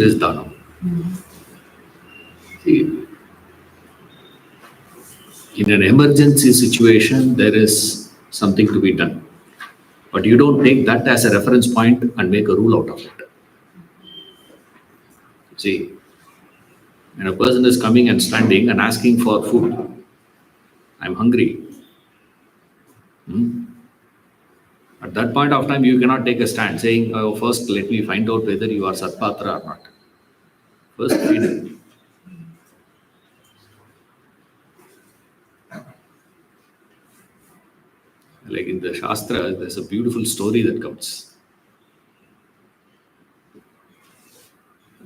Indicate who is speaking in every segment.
Speaker 1: is dhanam. See, in an emergency situation, there is something to be done. But you don't take that as a reference point and make a rule out of it. See, when a person is coming and standing and asking for food, I'm hungry. At that point of time, you cannot take a stand saying, oh, first let me find out whether you are Satpatra or not. First, feed him. Like in the Shastra, there's a beautiful story that comes.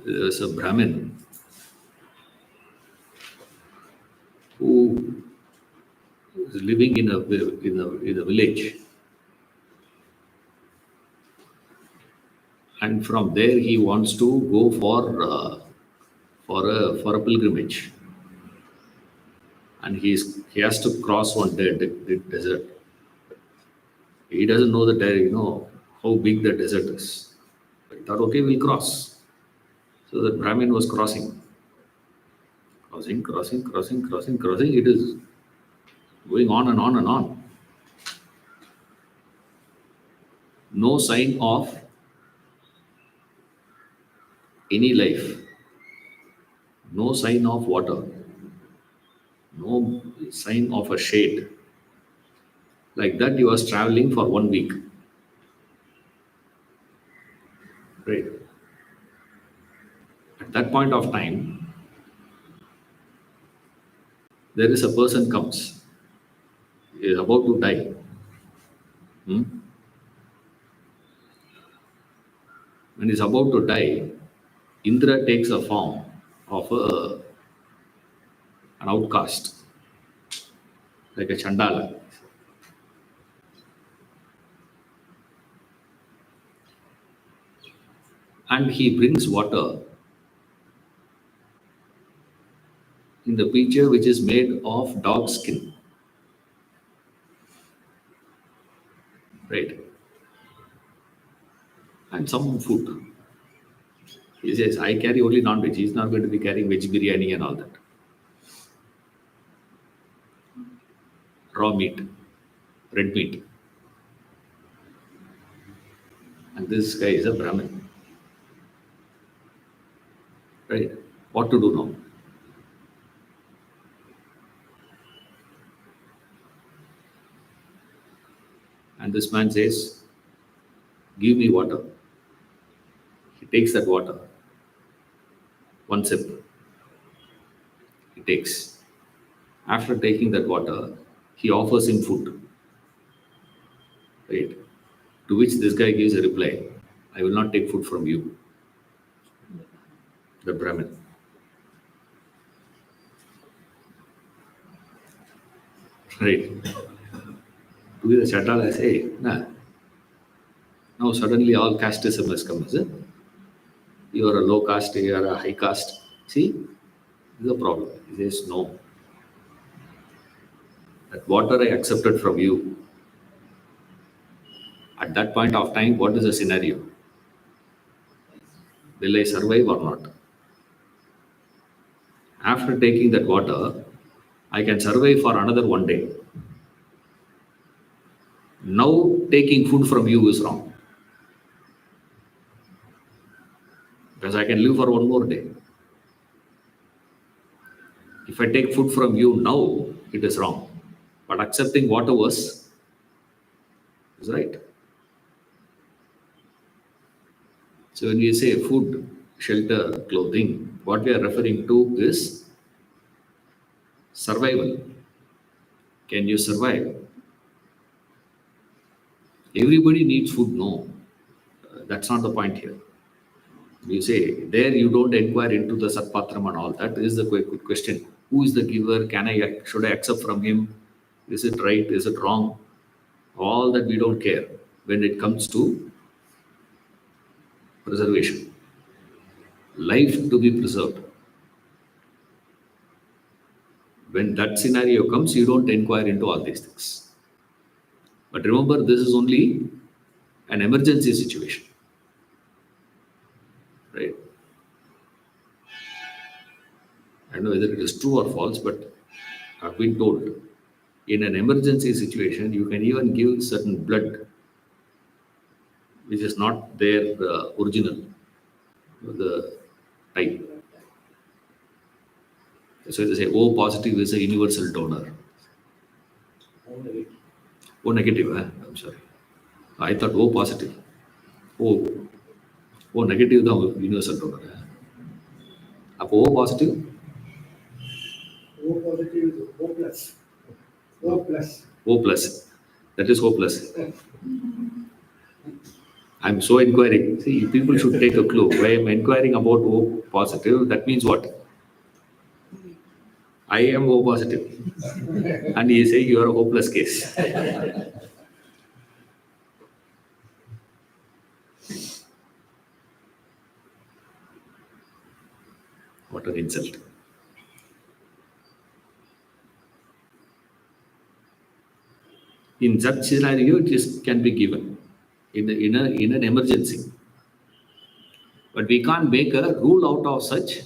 Speaker 1: There's a Brahmin who is living in a village. And from there, he wants to go for a pilgrimage. And he has to cross one desert. He doesn't know how big the desert is. But he thought, okay, we'll cross. So the Brahmin was crossing. Crossing. It is going on and on and on. No sign of any life. No sign of water. No sign of a shade. Like that, he was traveling for 1 week. Right. At that point of time, there is a person comes. He is about to die. When he's about to die, Indra takes a form of an outcast, like a Chandala. And he brings water in the pitcher which is made of dog skin. Right. And some food. He says, I carry only non-veg. He's not going to be carrying veg biryani and all that. Raw meat, red meat. And this guy is a Brahmin. Right? What to do now? And this man says, give me water. He takes that water. One sip. He takes. After taking that water, he offers him food. Right? To which this guy gives a reply, I will not take food from you. The Brahmin. Right? To the Chatala say, nah. Now suddenly all casteism has come, is it? You are a low caste, you are a high caste. See, this is a problem. He says, no. That water I accepted from you. At that point of time, what is the scenario? Will I survive or not? After taking that water, I can survive for another 1 day. Now taking food from you is wrong. Because I can live for 1 more day. If I take food from you now, it is wrong. But accepting water is right. So when we say food, shelter, clothing, what we are referring to is survival. Can you survive? Everybody needs food, no. That's not the point here. You say, there you don't inquire into the Satpatram and all. That is the good question. Who is the giver? Should I accept from him? Is it right? Is it wrong? All that we don't care when it comes to preservation. Life to be preserved. When that scenario comes, you don't inquire into all these things. But remember, this is only an emergency situation. Right? I don't know whether it is true or false, but I've been told in an emergency situation, you can even give certain blood which is not their original, the type. So they say O positive is a universal donor. O negative, I'm sorry. I thought O positive. O, O negative the universal donor. அப்போ O positive?
Speaker 2: O positive is O plus. O plus.
Speaker 1: O plus. That is O plus. I'm so inquiring. See, people should take a clue. Why I'm inquiring about O positive, that means what? I am O positive. And he is saying you are a hopeless case. What an insult. In such scenario, can be given in an emergency. But we can't make a rule out of such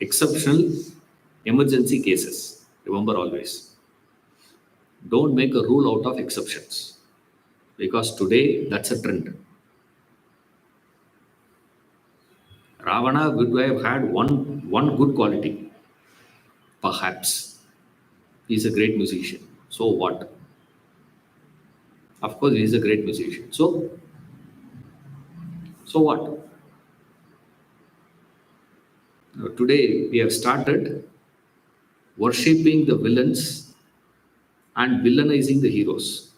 Speaker 1: exceptional emergency cases. Remember always. Don't make a rule out of exceptions. Because today, that's a trend. Ravana would have had one good quality. Perhaps. He's a great musician. So what? Of course, he's a great musician. So what? Now, today, we have started worshipping the villains and villainizing the heroes.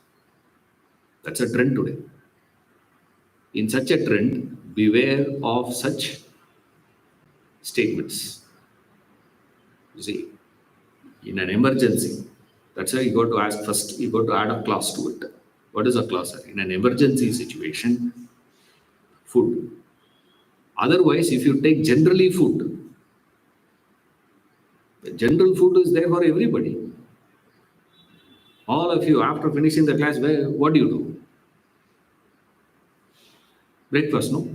Speaker 1: That's a trend today. In such a trend, beware of such statements. You see, in an emergency, that's why you got to ask first, you got to add a clause to it. What is a clause? In an emergency situation, food. Otherwise, if you take generally food, the general food is there for everybody. All of you, after finishing the class, what do you do? Breakfast, no?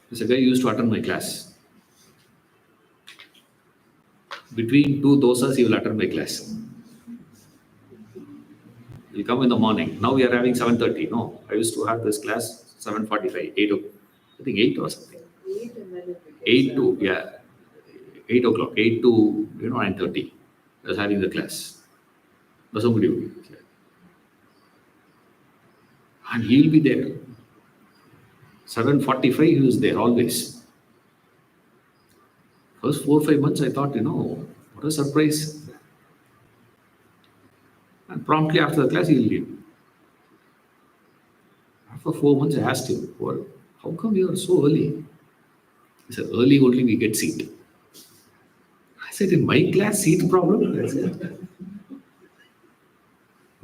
Speaker 1: There's a guy who used to attend my class. Between two dosas, he will attend my class. He'll come in the morning. Now we are having 7:30. No, I used to have this class 7:45, 8 o'clock. I think 8 or something. 8 to, yeah, 8 o'clock, 8 to 9:30. I was having the class. But somebody would be there. And he'll be there. 7:45, he was there always. First 4-5 months, I thought, what a surprise. And promptly after the class, he'll leave. After 4 months, I asked him, well, how come you are so early? He said, early only we get seat. I said, in my class, seat problem? I said,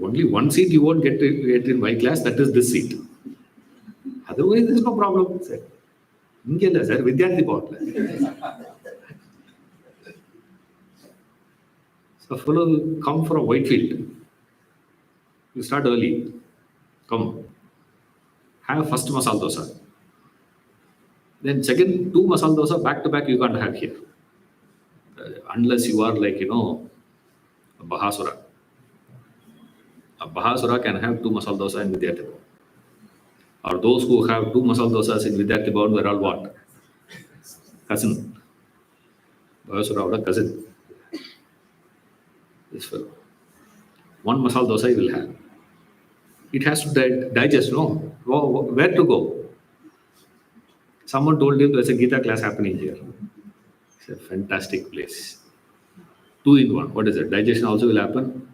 Speaker 1: only one seat you won't get in my class, that is this seat. Otherwise, there is no problem. I said, sir, Vidyarthi Bhavan. So, fellow will come from Whitefield. You start early. Come. Have first masala dosa. Then second 2 masala dosa back to back you can't have here. Unless you are like, a Bahasura. A Bahasura can have 2 masala dosa in Vidyarthi Bhavan. Or those who have 2 masala dosas in Vidyarthi Bhavan were all what? Cousin. Bahasura or a cousin. This fellow. 1 masala dosa he will have. It has to digest, no? Where to go? Someone told him there's a Gita class happening here. It's a fantastic place. 2 in 1. What is it? Digestion also will happen.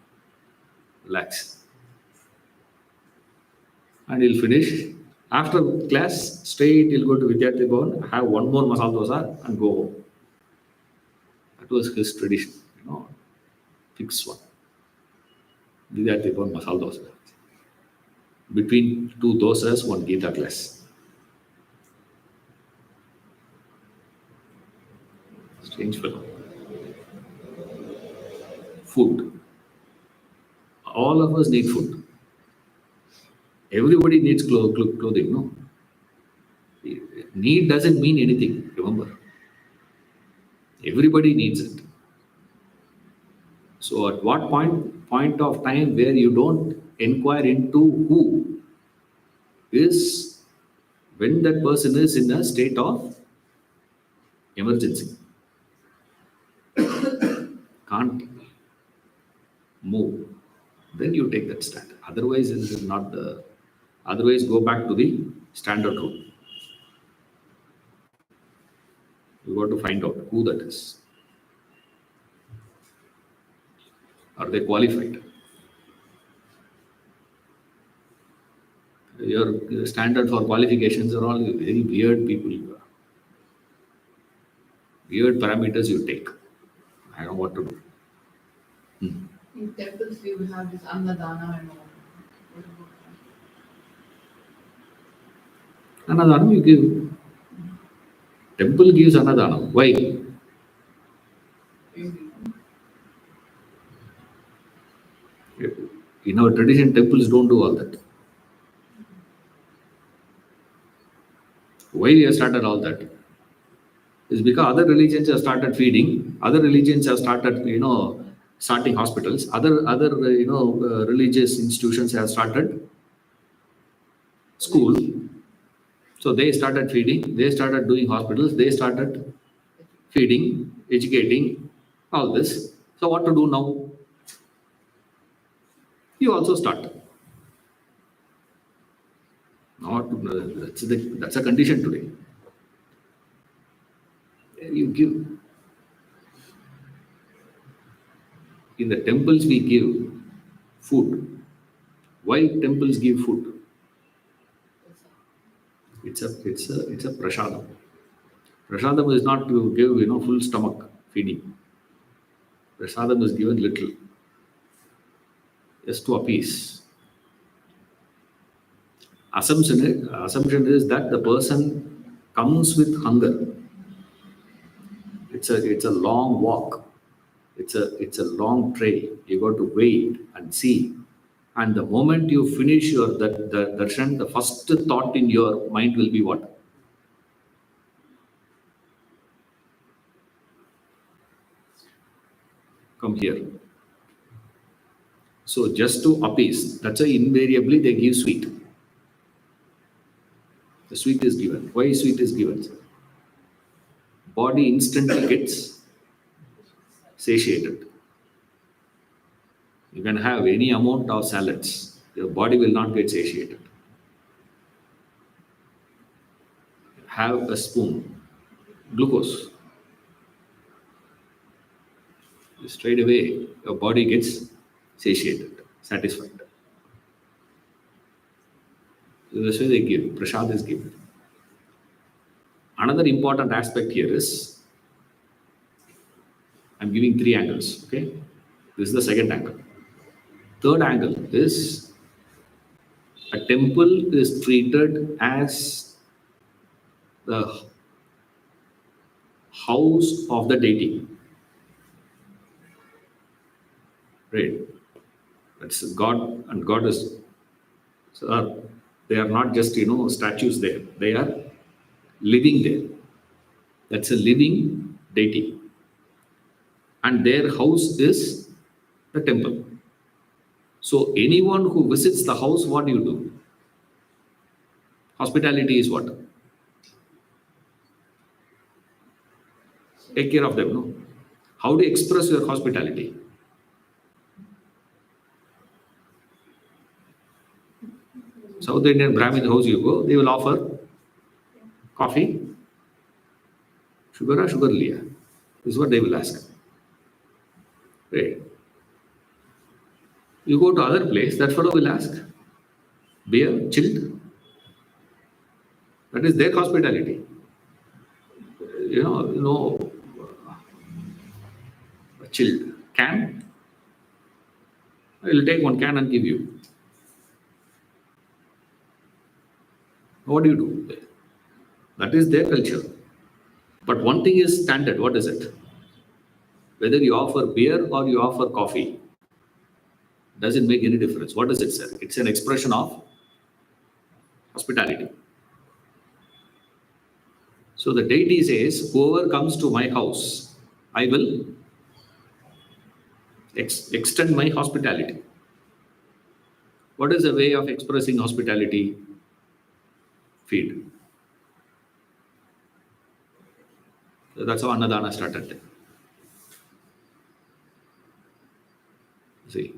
Speaker 1: Relax. And he'll finish. After class, straight he'll go to Vidyarthi Bhavan, have 1 more masala dosa and go home. That was his tradition, fixed one. Vidyarthi Bhavan masala dosa. Between 2 dosas, 1 Gita class. Strange fellow. Food. All of us need food. Everybody needs clothing, no? Need doesn't mean anything, remember. Everybody needs it. So at what point of time where you don't inquire into who is when that person is in a state of emergency, can't move, then you take that stand. Otherwise, it is not the. Otherwise, go back to the standard rule. You got to find out who that is. Are they qualified? Your standard for qualifications are all very weird people. Weird parameters you take. I don't know what to do.
Speaker 3: In temples, we will have this Annadana and all. What about that?
Speaker 1: Anadhanam you give. Temple gives anadhanam. Why? In our tradition, temples don't do all that. Why we have started all that? Is because other religions have started feeding, other religions have started, starting hospitals, other religious institutions have started school. So they started feeding, they started doing hospitals, they started feeding, educating, all this. So what to do now? You also start. That's a condition today. You give. In the temples we give food. Why temples give food? It's a prasadam. Prasadam is not to give full stomach feeding. Prasadam is given little, just to appease. Assumption is that the person comes with hunger. It's a long walk. It's a long trail. You got to wait and see. And the moment you finish your the darshan, the first thought in your mind will be what? Come here. So just to appease, that's why invariably they give sweet. The sweet is given. Why sweet is given? Body instantly gets satiated. You can have any amount of salads, your body will not get satiated. Have a spoon, glucose. Straight away, your body gets satiated, satisfied. So that's why they give, prasad is given. Another important aspect here is, I'm giving 3 angles, okay? This is the second angle. Third angle is, a temple is treated as the house of the deity. Right? That's God, and God is, so they are not just, statues there. They are living there. That's a living deity. And their house is the temple. So anyone who visits the house, what do you do? Hospitality is what? Take care of them, no? How do you express your hospitality? South Indian Brahmin house you go, they will offer coffee, sugar or sugar liya. This is what they will ask. Right. You go to other place, that fellow will ask, beer, chilled. That is their hospitality. Chilled. Can? I will take one can and give you. What do you do? That is their culture. But one thing is standard. What is it? Whether you offer beer or you offer coffee, doesn't make any difference. What does it say? It's an expression of hospitality. So the deity says, whoever comes to my house, I will extend my hospitality. What is a way of expressing hospitality? Feed. So that's how Annadana started. See,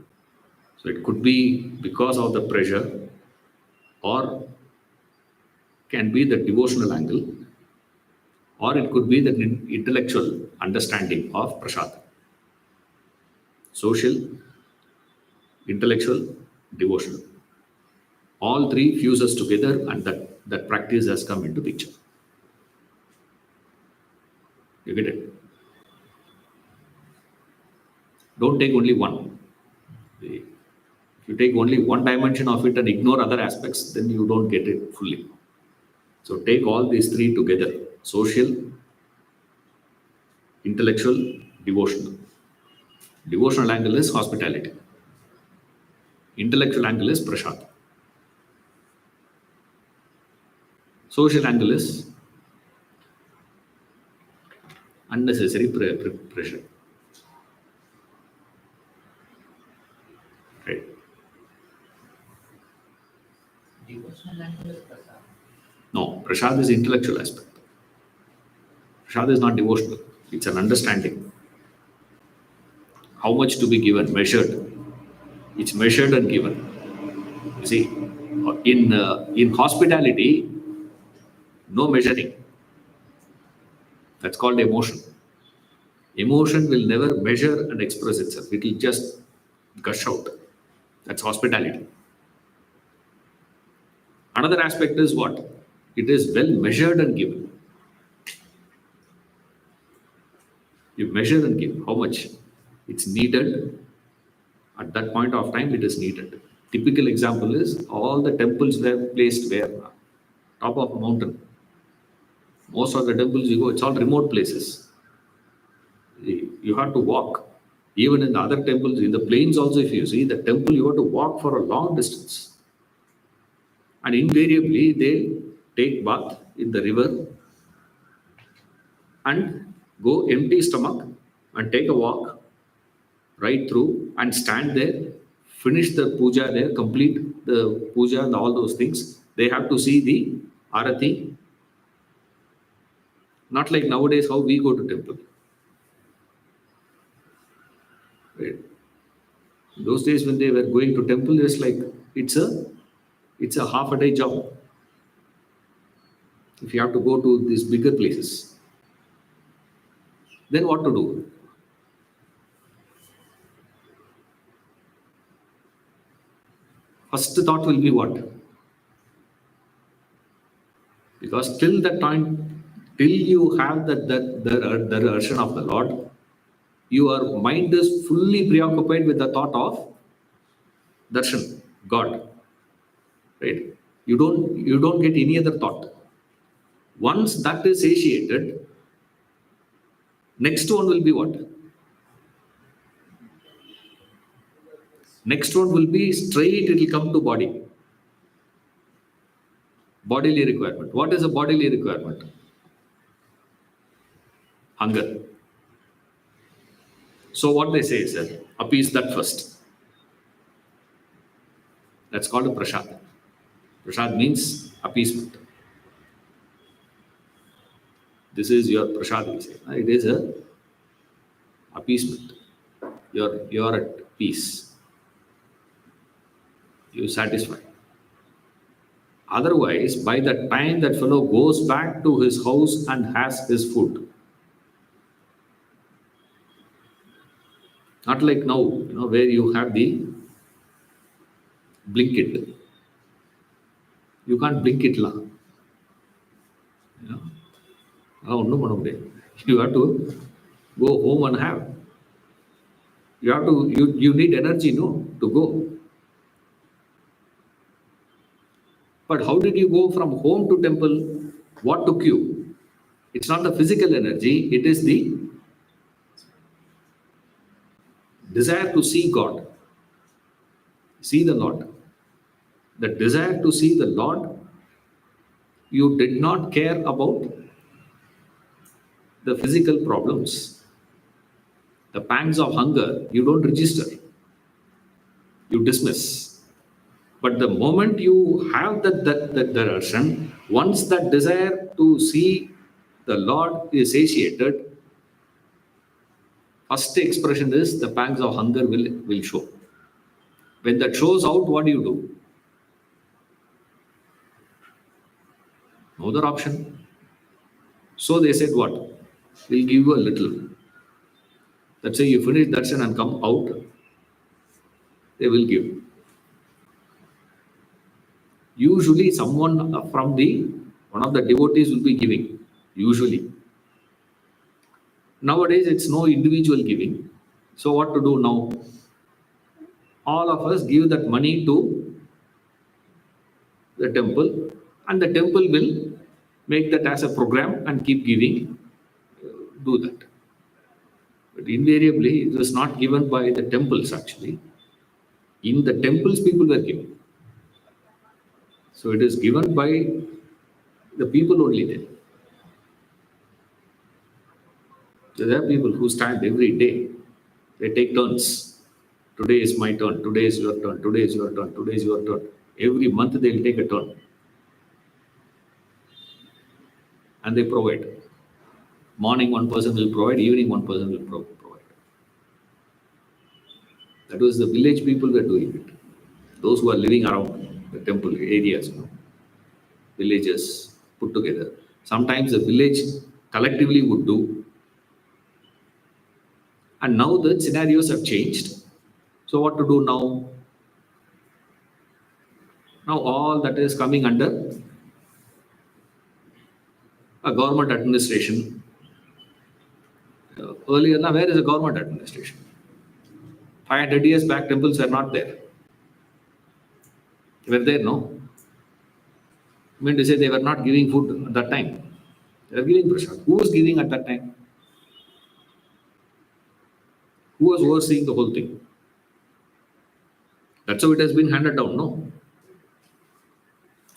Speaker 1: so it could be because of the pressure, or can be the devotional angle, or it could be the intellectual understanding of prasad. Social, intellectual, devotional. All three fuses together, and that practice has come into picture. You get it? Don't take only one. If you take only one dimension of it and ignore other aspects, then you don't get it fully. So take all these three together: social, intellectual, devotional. Devotional angle is hospitality. Intellectual angle is prasad. Social angle is unnecessary pressure. Right?
Speaker 4: Devotional angle is prasad.
Speaker 1: No, prasad is intellectual aspect. Prasad is not devotional. It's an understanding. How much to be given, measured. It's measured and given. You see, in hospitality, no measuring. That's called emotion. Emotion will never measure and express itself. It will just gush out. That's hospitality. Another aspect is what? It is well measured and given. You measure and give. How much? It's needed. At that point of time, it is needed. Typical example is all the temples were placed where? Top of a mountain. Most of the temples you go, it's all remote places. You have to walk. Even in the other temples, in the plains also, if you see the temple, you have to walk for a long distance. And invariably, they take bath in the river and go empty stomach and take a walk right through and stand there, finish the puja there, complete the puja and all those things. They have to see the arati. Not like nowadays how we go to temple. Right? Those days when they were going to temple, it's like it's a half a day job. If you have to go to these bigger places, then what to do? First thought will be what? Because till that time, till you have the darshan of the Lord, your mind is fully preoccupied with the thought of darshan, God. Right? You don't get any other thought. Once that is satiated, next one will be what? Next one will be straight, it will come to body. Bodily requirement. What is a bodily requirement? Hunger. So what they say is appease that first. That's called a prasad. Prasad means appeasement. This is your prasad, we say. It is a appeasement. You're at peace. You satisfy. Otherwise, by the time that fellow goes back to his house and has his food, not like now, where you have the blink it. You can't blink it lah. You have to go home and have. You need energy, to go. But how did you go from home to temple? What took you? It's not the physical energy, it is the desire to see God, see the Lord. The desire to see the Lord, you did not care about the physical problems. The pangs of hunger, you don't register, you dismiss. But the moment you have that darshan, once that desire to see the Lord is satiated, first expression is the pangs of hunger will show. When that shows out, what do? No other option. So they said, what? We'll give you a little. Let's say you finish darshan and come out, they will give. Usually someone from one of the devotees will be giving. Usually. Nowadays it's no individual giving. So what to do now? All of us give that money to the temple, and the temple will make that as a program and keep giving. Do that. But invariably, it was not given by the temples actually. In the temples, people were giving. So it is given by the people only there. So there are people who stand every day. They take turns. Today is my turn. Today is your turn. Today is your turn. Today is your turn. Every month they will take a turn. And they provide. Morning one person will provide. Evening one person will provide. That was the village people were doing it. Those who are living around the temple areas, villages put together. Sometimes the village collectively would do. And now the scenarios have changed. So what to do now? Now all that is coming under a government administration. Earlier, now where is the government administration? 500 years back, temples were not there. They were there, no? I mean to say they were not giving food at that time. They were giving prasad. Who was giving at that time? Who was overseeing the whole thing? That's how it has been handed down, no?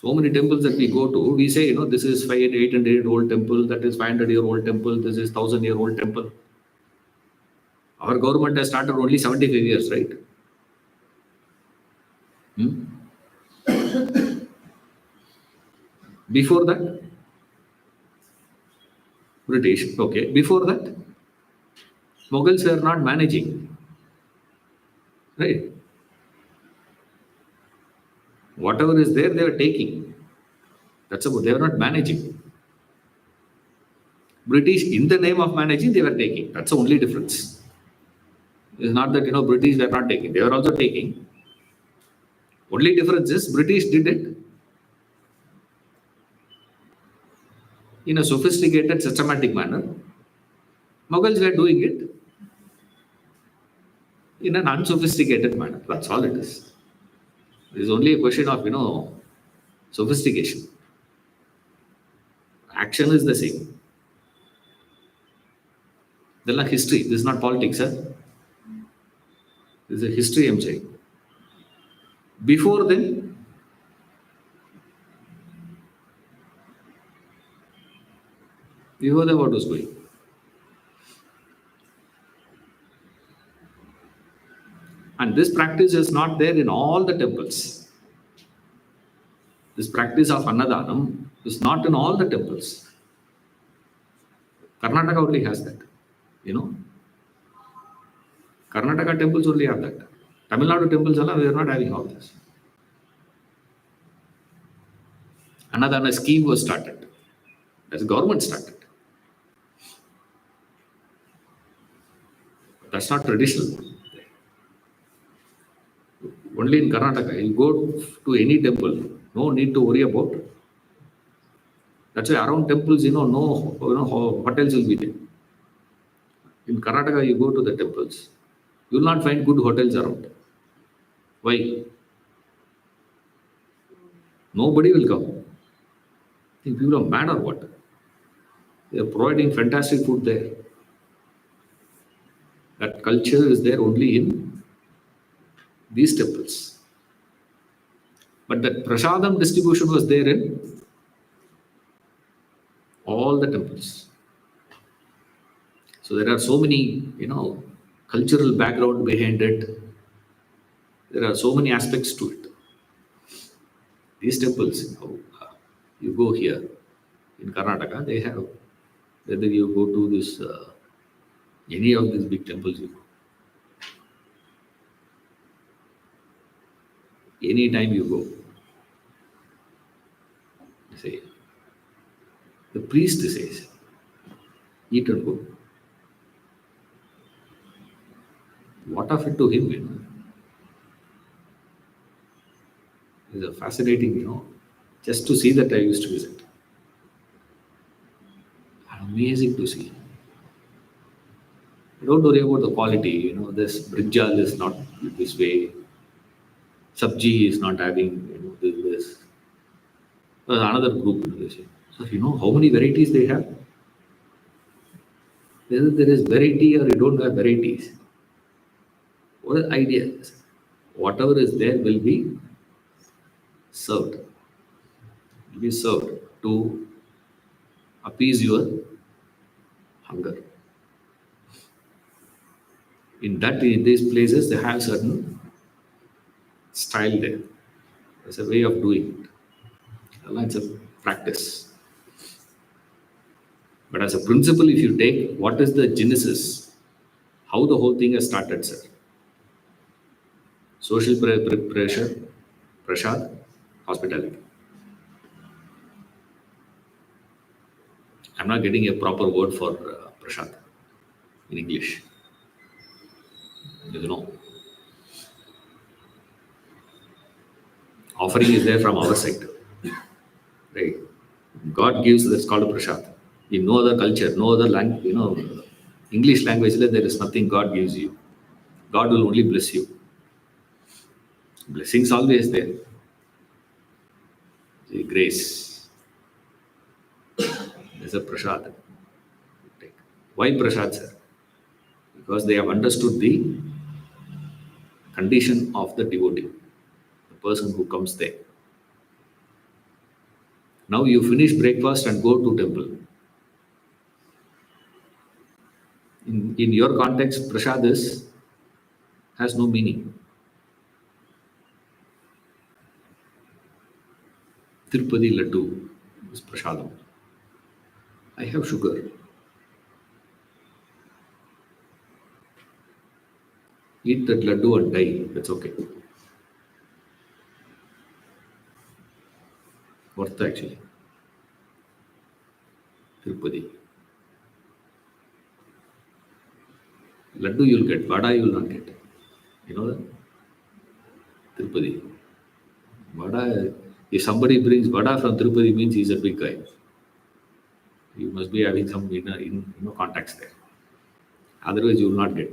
Speaker 1: So many temples that we go to, we say, this is 800-year-old temple, that is 500-year-old temple, this is 1,000-year-old temple. Our government has started only 75 years, right? Before that, British. Okay. Before that, Mughals were not managing. Right? Whatever is there, they were taking. That's about. They were not managing. British, in the name of managing, they were taking. That's the only difference. It's not that British were not taking. They were also taking. Only difference is British did it in a sophisticated, systematic manner. Mughals were doing it in an unsophisticated manner. That's all it is. It is only a question of, sophistication. Action is the same. This is not history. This is not politics. This is a history I'm saying. Before then, what was going? And this practice is not there in all the temples. This practice of Annadanam is not in all the temples. Karnataka only has that. Karnataka temples only have that. Tamil Nadu temples, we are not having all this. Annadana scheme was started. That's government started. That's not traditional. Only in Karnataka. You go to any temple, no need to worry about. That's why around temples, no hotels will be there. In Karnataka, you go to the temples, you will not find good hotels around. Why? Nobody will come. Think people are mad or what? They are providing fantastic food there. That culture is there only in these temples. But that prasadam distribution was there in all the temples. So there are so many, cultural background behind it. There are so many aspects to it. These temples, you go here in Karnataka, they have, whether you go to this, any of these big temples, you go. Anytime you go, say, the priest says, eat and go. What of it to him, It's a fascinating, just to see that I used to visit. Amazing to see. Don't worry about the quality, this brinjal is not this way, sabji is not having, this. Another group, they say. So, how many varieties they have? Whether there is variety or you don't have varieties. What are the ideas? Whatever is there will be served. Will be served to appease your hunger. In these places, they have certain style there. There's a way of doing it. It's a practice. But as a principle, if you take what is the genesis, how the whole thing has started, sir. Social pressure, prasad, hospitality. I'm not getting a proper word for prasad in English. Offering is there from our side. Right? God gives, that's called a prasad. In no other culture, no other language, English language, there is nothing God gives you. God will only bless you. Blessings always there. The grace. There's a prasad. Why prasad, sir? Because they have understood the condition of the devotee, the person who comes there. Now you finish breakfast and go to temple. In your context, prasad has no meaning. Tirupati laddu is prasadam. I have sugar. Eat that laddu and die. That's okay. Worth actually. Tirupati. Laddu you'll get, vada you will not get. You know that? Tirupati. Vada, if somebody brings vada from Tirupati, means he's a big guy. You must be having some contacts there. Otherwise, you will not get.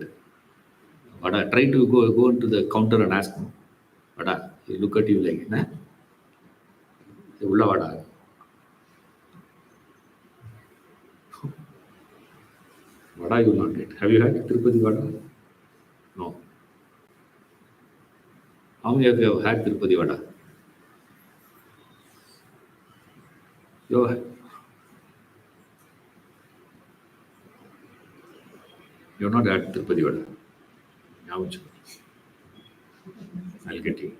Speaker 1: Vada, try to go into the counter and ask him. Vada, he look at you like, nah? Ulla vada. Vada you will not get. Have you had Tirupati vada? No. How many of you have had Tirupati vada? You're not at Tirupati vada. Now I'll get you.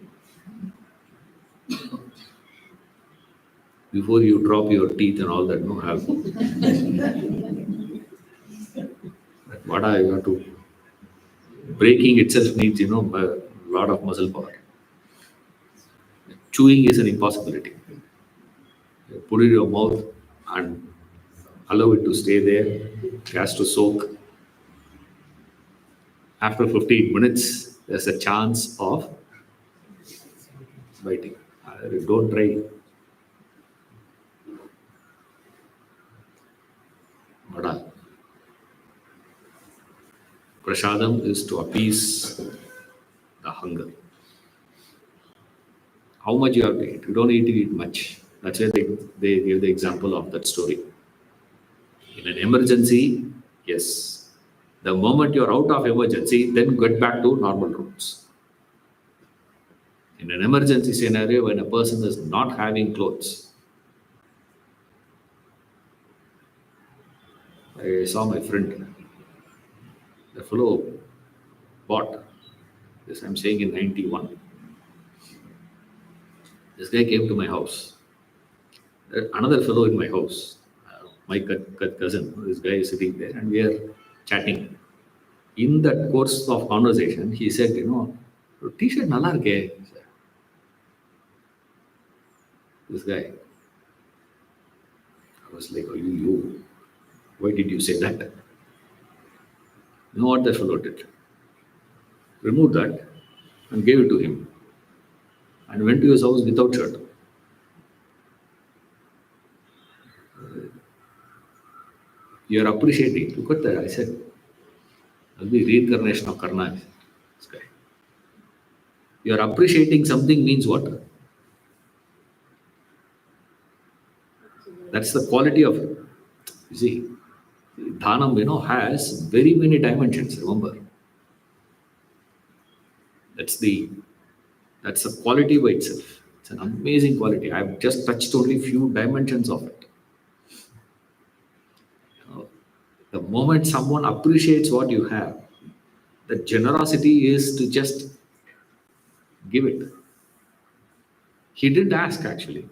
Speaker 1: Before you drop your teeth and all that, no have. Vada you have to. Breaking itself needs, a lot of muscle power. Chewing is an impossibility. Put it in your mouth and allow it to stay there. It has to soak. After 15 minutes, there's a chance of biting. Don't try. Vada. Prasadam is to appease the hunger. How much you have to eat? You don't need to eat much. That's why they give the example of that story. In an emergency, yes. The moment you're out of emergency, then get back to normal routes. In an emergency scenario, when a person is not having clothes, I saw my friend, the fellow bought. This I'm saying in 91. This guy came to my house. Another fellow in my house, my cousin, this guy is sitting there, and we are chatting. In that course of conversation, he said, T-shirt nalla irke. This guy. I was like, oh, you, why did you say that? You know what the fellow did? Removed that and gave it to him and went to his house without shirt. You're appreciating. Look at that. I said, that'll be reincarnation of Karna. This guy. You're appreciating something means what? That's the quality of it. You see, Dhanam, has very many dimensions, remember. That's the quality by itself. It's an amazing quality. I've just touched only few dimensions of it. The moment someone appreciates what you have, the generosity is to just give it. He didn't ask actually.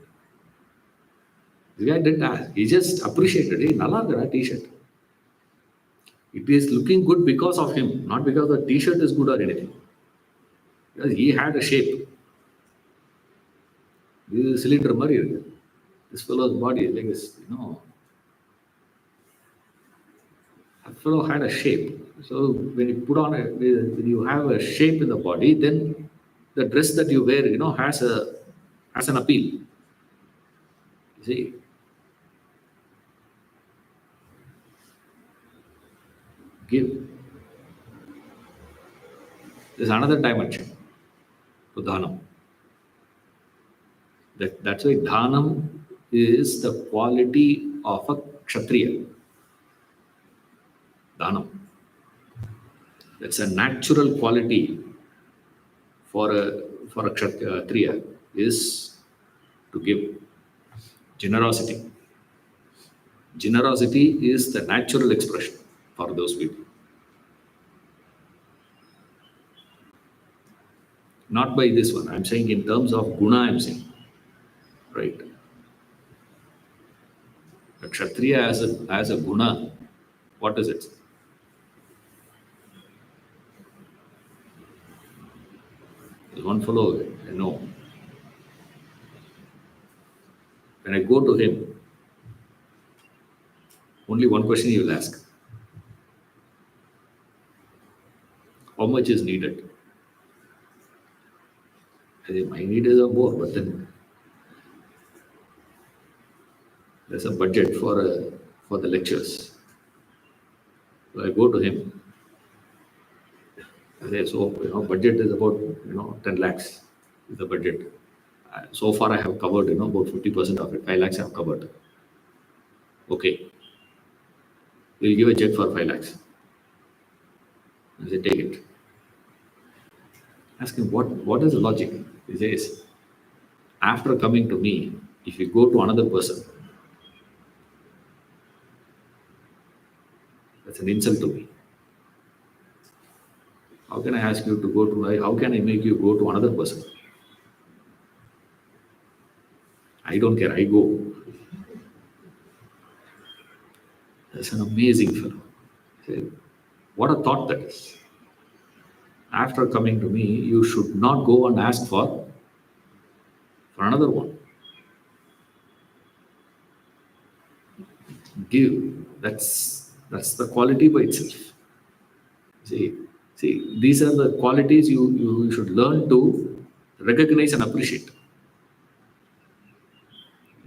Speaker 1: The guy didn't ask. He just appreciated it. Nalla irukku T-shirt. It is looking good because of him, not because the T-shirt is good or anything. Because he had a shape. This is cylinder mari irukku. This fellow's body is like this, That fellow had a shape. So when you have a shape in the body, then the dress that you wear, has an appeal. You see. Give. There's another dimension to Dhanam. That's why Dhanam is the quality of a Kshatriya. Dhanam. That's a natural quality for a Kshatriya is to give. Generosity. Generosity is the natural expression for those people. Not by this one. I'm saying in terms of guna, I'm saying. Right. A Kshatriya as a guna, what is it? There's one fellow I know. When I go to him, only one question he will ask. How much is needed? I say, my need is more, but then there's a budget for the lectures. So I go to him. I say, so budget is about 10 lakhs is the budget. So far I have covered about 50% of it. 5 lakhs I have covered. Okay. We'll give a check for 5 lakhs. I say, take it. Ask him, what is the logic? He says, after coming to me, if you go to another person, that's an insult to me. How can I ask you to go to, how can I make you go to another person? I don't care, I go. That's an amazing fellow. What a thought that is. After coming to me, you should not go and ask for another one. Give. That's the quality by itself. See, these are the qualities you should learn to recognize and appreciate.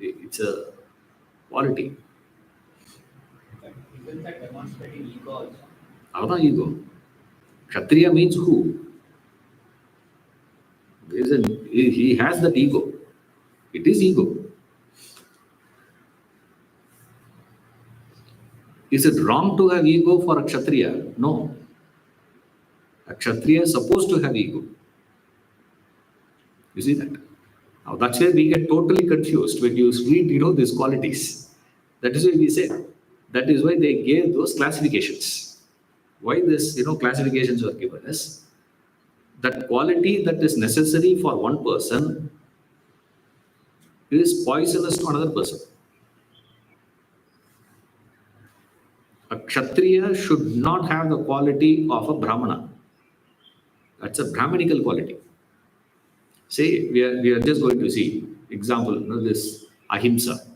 Speaker 1: It's a quality.
Speaker 4: Isn't that demonstrating ego also?
Speaker 1: How the ego? Kshatriya means who? He has that ego. It is ego. Is it wrong to have ego for a Kshatriya? No. A Kshatriya is supposed to have ego. You see that? Now that's where we get totally confused when you read, these qualities. That is why we say, that is why they gave those classifications. Why this, classifications were given is that quality that is necessary for one person is poisonous to another person. A Kshatriya should not have the quality of a Brahmana. That's a Brahminical quality. Say, we are just going to see example, this ahimsa.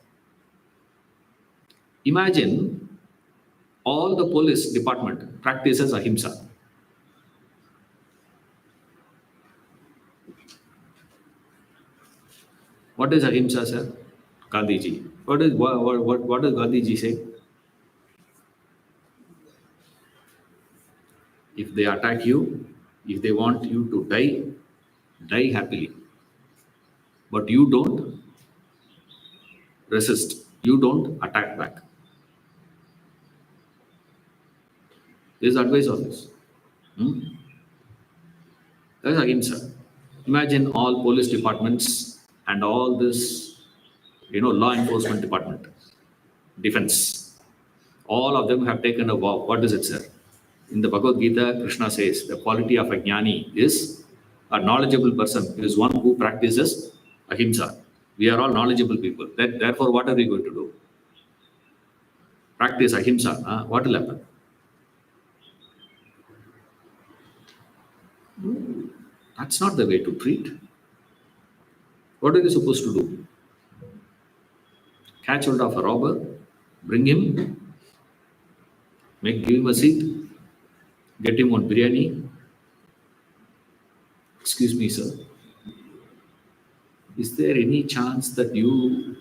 Speaker 1: Imagine all the police department practices ahimsa. What is ahimsa, sir? Gandhiji. What does Gandhiji say? If they attack you, if they want you to die, die happily. But you don't resist. You don't attack back. This is advice of this. That is ahimsa. Imagine all police departments and all this, law enforcement department, defense. All of them have taken a vow. What does it say? In the Bhagavad Gita, Krishna says the quality of a jnani is a knowledgeable person, is one who practices ahimsa. We are all knowledgeable people. Therefore, what are we going to do? Practice ahimsa. What will happen? That's not the way to treat. What are you supposed to do? Catch hold of a robber, bring him, give him a seat, get him on biryani. Excuse me, sir. Is there any chance that you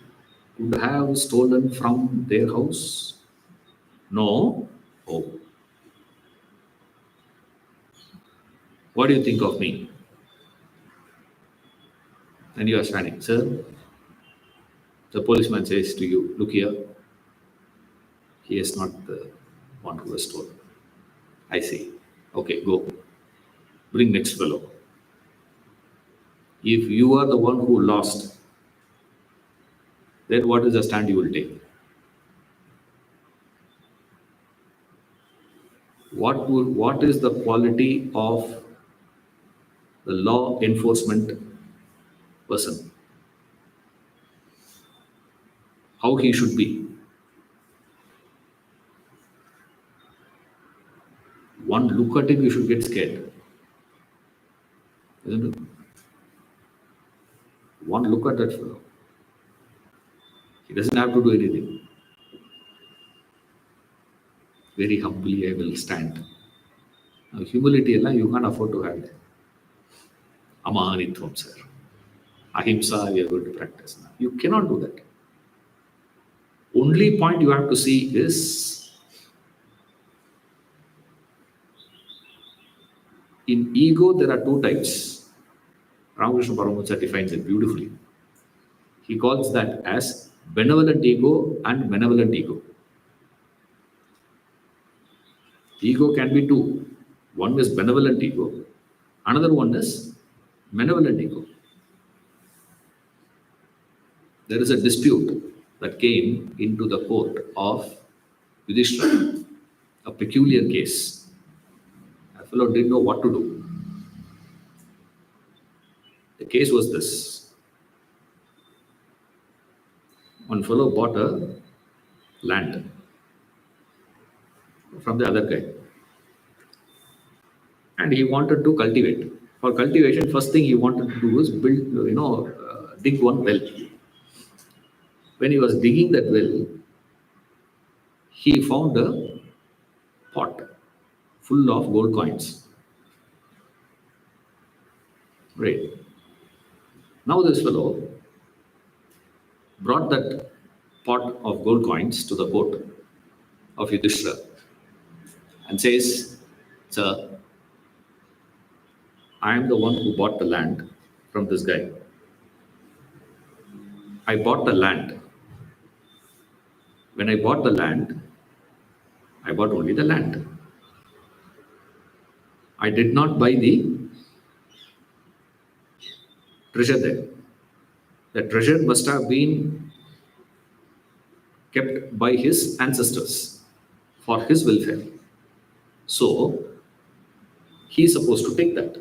Speaker 1: could have stolen from their house? No? Oh. What do you think of me? And you are standing, sir. The policeman says to you, look here. He is not the one who has stolen. I see. Okay, go. Bring next fellow. If you are the one who lost, then what is the stand you will take? What is the quality of the law enforcement person? How he should be? One look at him, you should get scared. Isn't it? One look at that fellow. He doesn't have to do anything. Very humbly I will stand. Now, humility, you can't afford to have that. Amanitvam, sir. Ahimsa, we are going to practice now. You cannot do that. Only point you have to see is in ego, there are two types. Ramakrishna Paramahansa defines it beautifully. He calls that as benevolent ego and malevolent ego. Ego can be two. One is benevolent ego, another one is malevolent ego. There is a dispute that came into the court of Yudhishthira, a peculiar case. A fellow didn't know what to do. The case was this. One fellow bought a land from the other guy. And he wanted to cultivate. For cultivation, first thing he wanted to do was build, dig one well. When he was digging that well, he found a pot full of gold coins. Right. Now this fellow brought that pot of gold coins to the court of Yudhishthira and says, sir, I am the one who bought the land from this guy. I bought the land. When I bought the land, I bought only the land. I did not buy the treasure there. The treasure must have been kept by his ancestors for his welfare. So he is supposed to take that.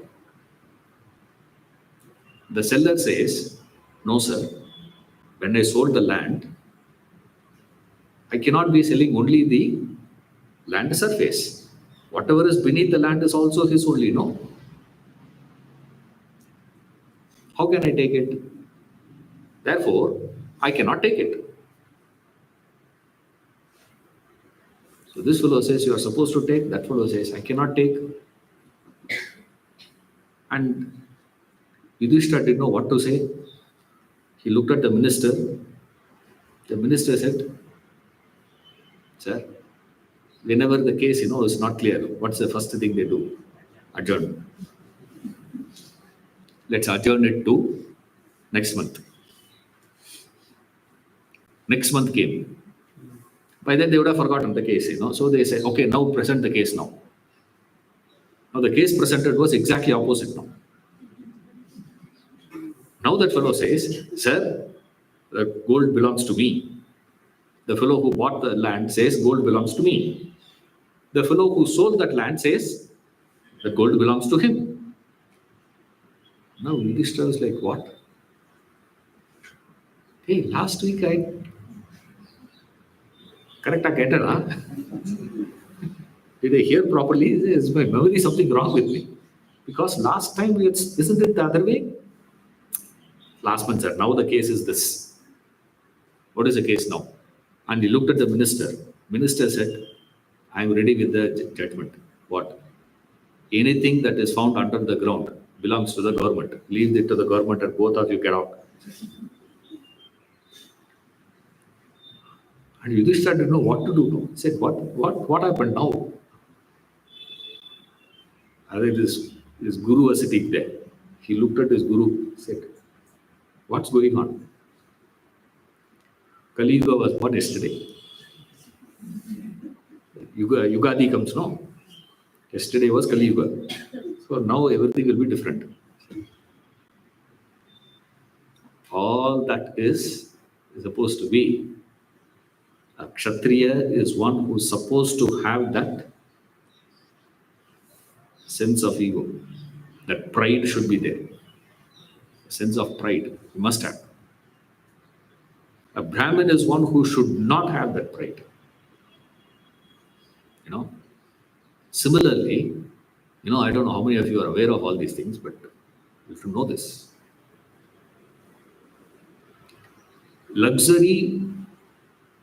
Speaker 1: The seller says, no, sir, when I sold the land, I cannot be selling only the land surface. Whatever is beneath the land is also his only, no? How can I take it? Therefore, I cannot take it. So this fellow says, you are supposed to take. That fellow says, I cannot take. And Yudhishthira didn't know what to say. He looked at the minister. The minister said, sir, whenever the case, is not clear, what's the first thing they do? Adjourn. Let's adjourn it to next month. Next month came. By then they would have forgotten the case, So they said, okay, now present the case now. Now the case presented was exactly opposite now. Now that fellow says, sir, the gold belongs to me. The fellow who bought the land says, gold belongs to me. The fellow who sold that land says, the gold belongs to him. Now Yudhishthira was like, what? Hey, last week I correct I get it, huh? Did I hear properly? Is my memory something wrong with me? Because last time isn't it the other way? Last month, sir. Now the case is this. What is the case now? And he looked at the minister. Minister said, I am ready with the judgment. What? Anything that is found under the ground belongs to the government. Leave it to the government and both of you get out. And Yudhishthira didn't know what to do now. He said, what happened now? I think his guru was sitting there. He looked at his guru, said, what's going on? Kali Yuga was born yesterday. Yugadi comes now. Yesterday was Kali Yuga. So now everything will be different. All that is supposed to be. A Kshatriya is one who is supposed to have that sense of ego. That pride should be there. A sense of pride. You must have. A Brahmin is one who should not have that pride. Similarly, I don't know how many of you are aware of all these things, but you should know this. Luxury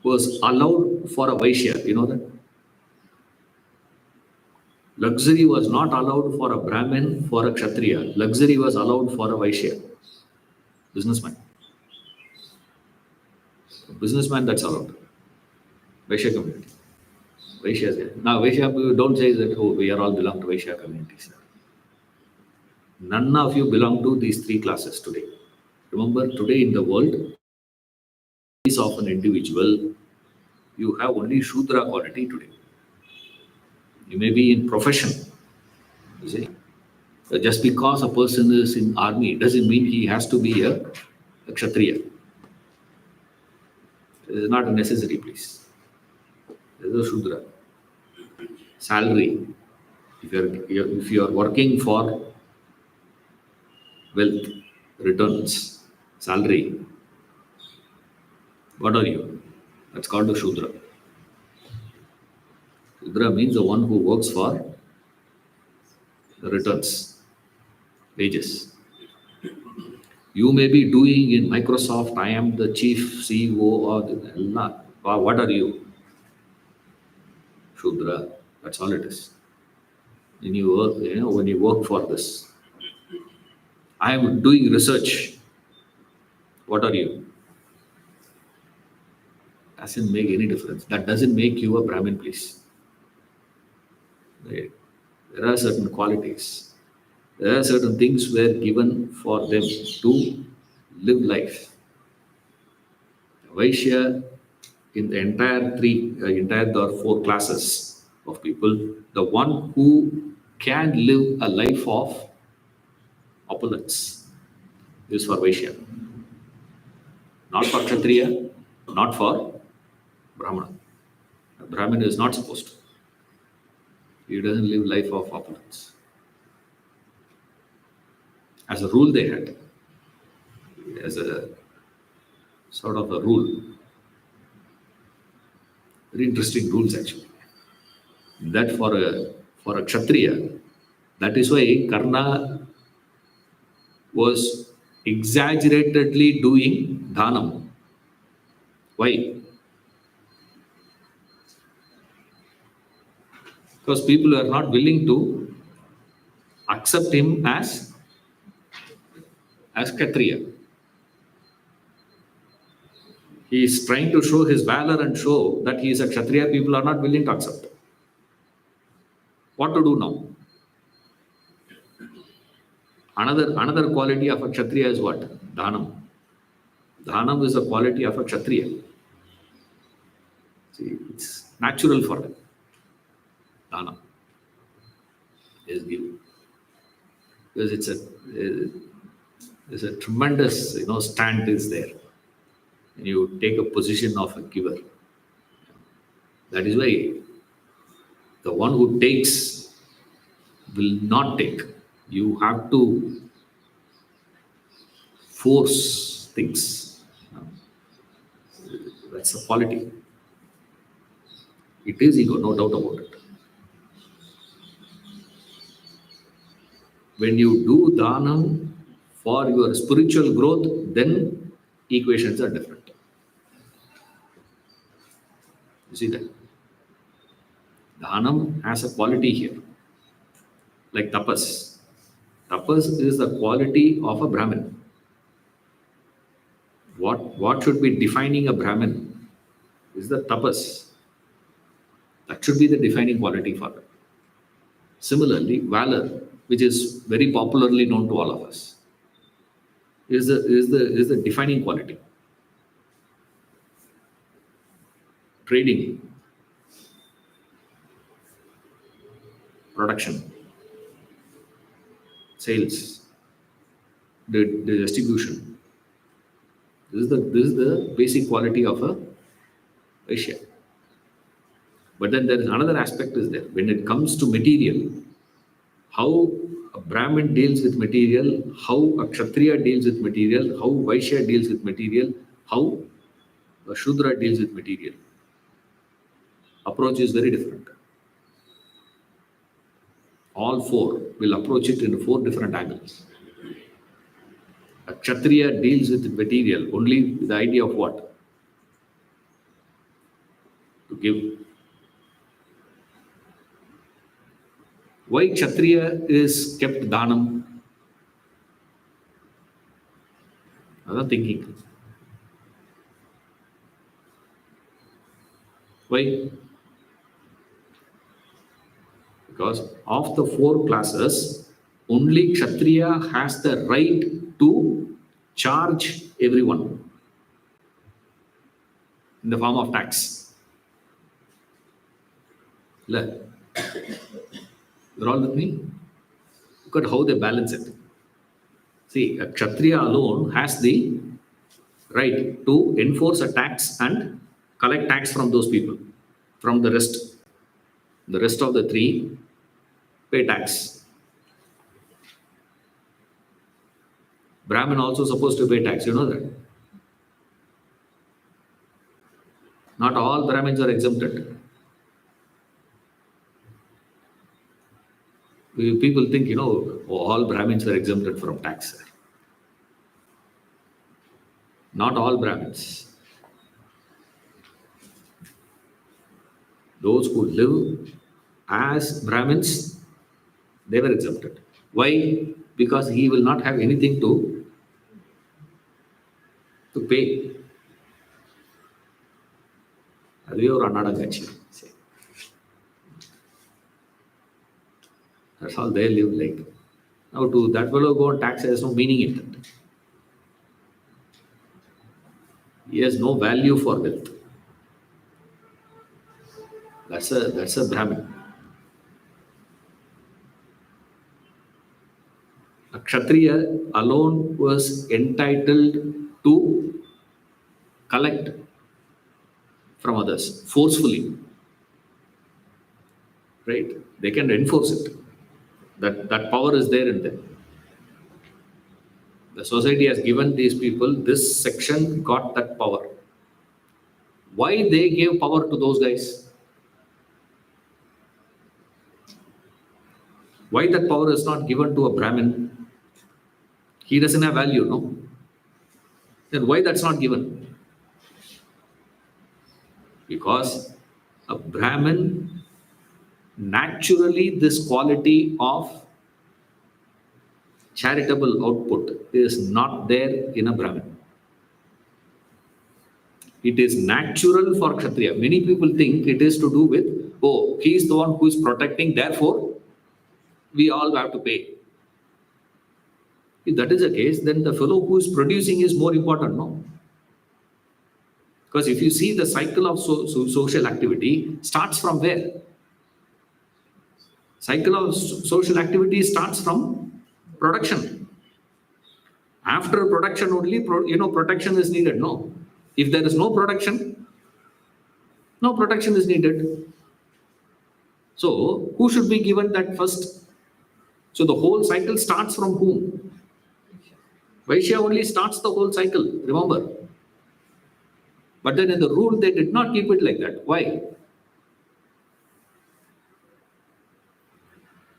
Speaker 1: was allowed for a Vaishya. You know that? Luxury was not allowed for a Brahmin, for a Kshatriya. Luxury was allowed for a Vaishya. Businessman. A businessman, that's allowed. Vaishya community. Vaishyas there. Now, Vaishya, don't say that, we are all belong to Vaishya community, sir. None of you belong to these three classes today. Remember, today in the world, of an individual, you have only Shudra quality today. You may be in profession, you see. Just because a person is in army doesn't mean he has to be a Kshatriya. It is not a necessary, please. There is a Shudra. Salary. If you are working for wealth, returns, salary, what are you? That's called a Shudra. Shudra means the one who works for the returns, wages. You may be doing in Microsoft, I am the chief CEO or what are you? Shudra. That's all it is. When you work, when you work for this. I am doing research. What are you? Doesn't make any difference. That doesn't make you a Brahmin, please. Right? There are certain qualities. There are certain things were given for them to live life. Vaishya, in the entire four classes of people, the one who can live a life of opulence is for Vaishya. Not for Kshatriya, not for Brahmana. A Brahmin is not supposed to. He doesn't live life of opulence. As a rule they had. As a sort of a rule. Very interesting rules actually. That for a Kshatriya, that is why Karna was exaggeratedly doing dhanam. Why? Because people are not willing to accept him as Kshatriya. He is trying to show his valor and show that he is a Kshatriya. People are not willing to accept. What to do now? Another quality of a Kshatriya is what? Dhanam. Dhanam is a quality of a Kshatriya. See, it's natural for them. Dhanam is given. Because it's a tremendous, stand is there. And you take a position of a giver. That is why the one who takes will not take. You have to force things. That's the quality. It is ego, no doubt about it. When you do dhanam for your spiritual growth, then equations are different. You see that? Dhanam has a quality here. Like tapas. Tapas is the quality of a Brahmin. What should be defining a Brahmin is the tapas. That should be the defining quality for them. Similarly, valor, which is very popularly known to all of us, is the defining quality. Trading, production, sales, the distribution. This is the basic quality of a Vaishya. But then there is another aspect is there. When it comes to material, how a Brahmin deals with material, how a Kshatriya deals with material, how Vaishya deals with material, how a Shudra deals with material. Approach is very different. All four will approach it in 4 different angles. A Kshatriya deals with material only with the idea of what? To give. Why Kshatriya is kept dhanam? I'm thinking. Why? Because of the 4 classes, only Kshatriya has the right to charge everyone in the form of tax. You're all with me? Look at how they balance it. See, a Kshatriya alone has the right to enforce a tax and collect tax from those people, from the rest. The rest of the 3 pay tax. Brahmin also supposed to pay tax, you know that? Not all Brahmins are exempted. People think, all Brahmins are exempted from tax. Not all Brahmins. Those who live as Brahmins, they were exempted. Why? Because he will not have anything to pay. That's all they live like. Now to that fellow go on tax, there's no meaning in that. He has no value for wealth. That's a Brahmin. A Kshatriya alone was entitled to collect from others forcefully. right? They can enforce it. That power is there in them. The society has given these people, this section got that power. Why they gave power to those guys? Why that power is not given to a Brahmin? He doesn't have value, no? Then why that's not given? Because a Brahmin, naturally, this quality of charitable output is not there in a Brahmin. It is natural for Kshatriya. Many people think it is to do with, oh, he is the one who is protecting, therefore, we all have to pay. If that is the case, then the fellow who is producing is more important, no? Because if you see the cycle of social activity starts from where? Cycle of social activity starts from production. After production only, protection is needed. No, if there is no production, no protection is needed. So who should be given that first? So the whole cycle starts from whom? Vaishya only starts the whole cycle. Remember. But then in the rule, they did not keep it like that. Why?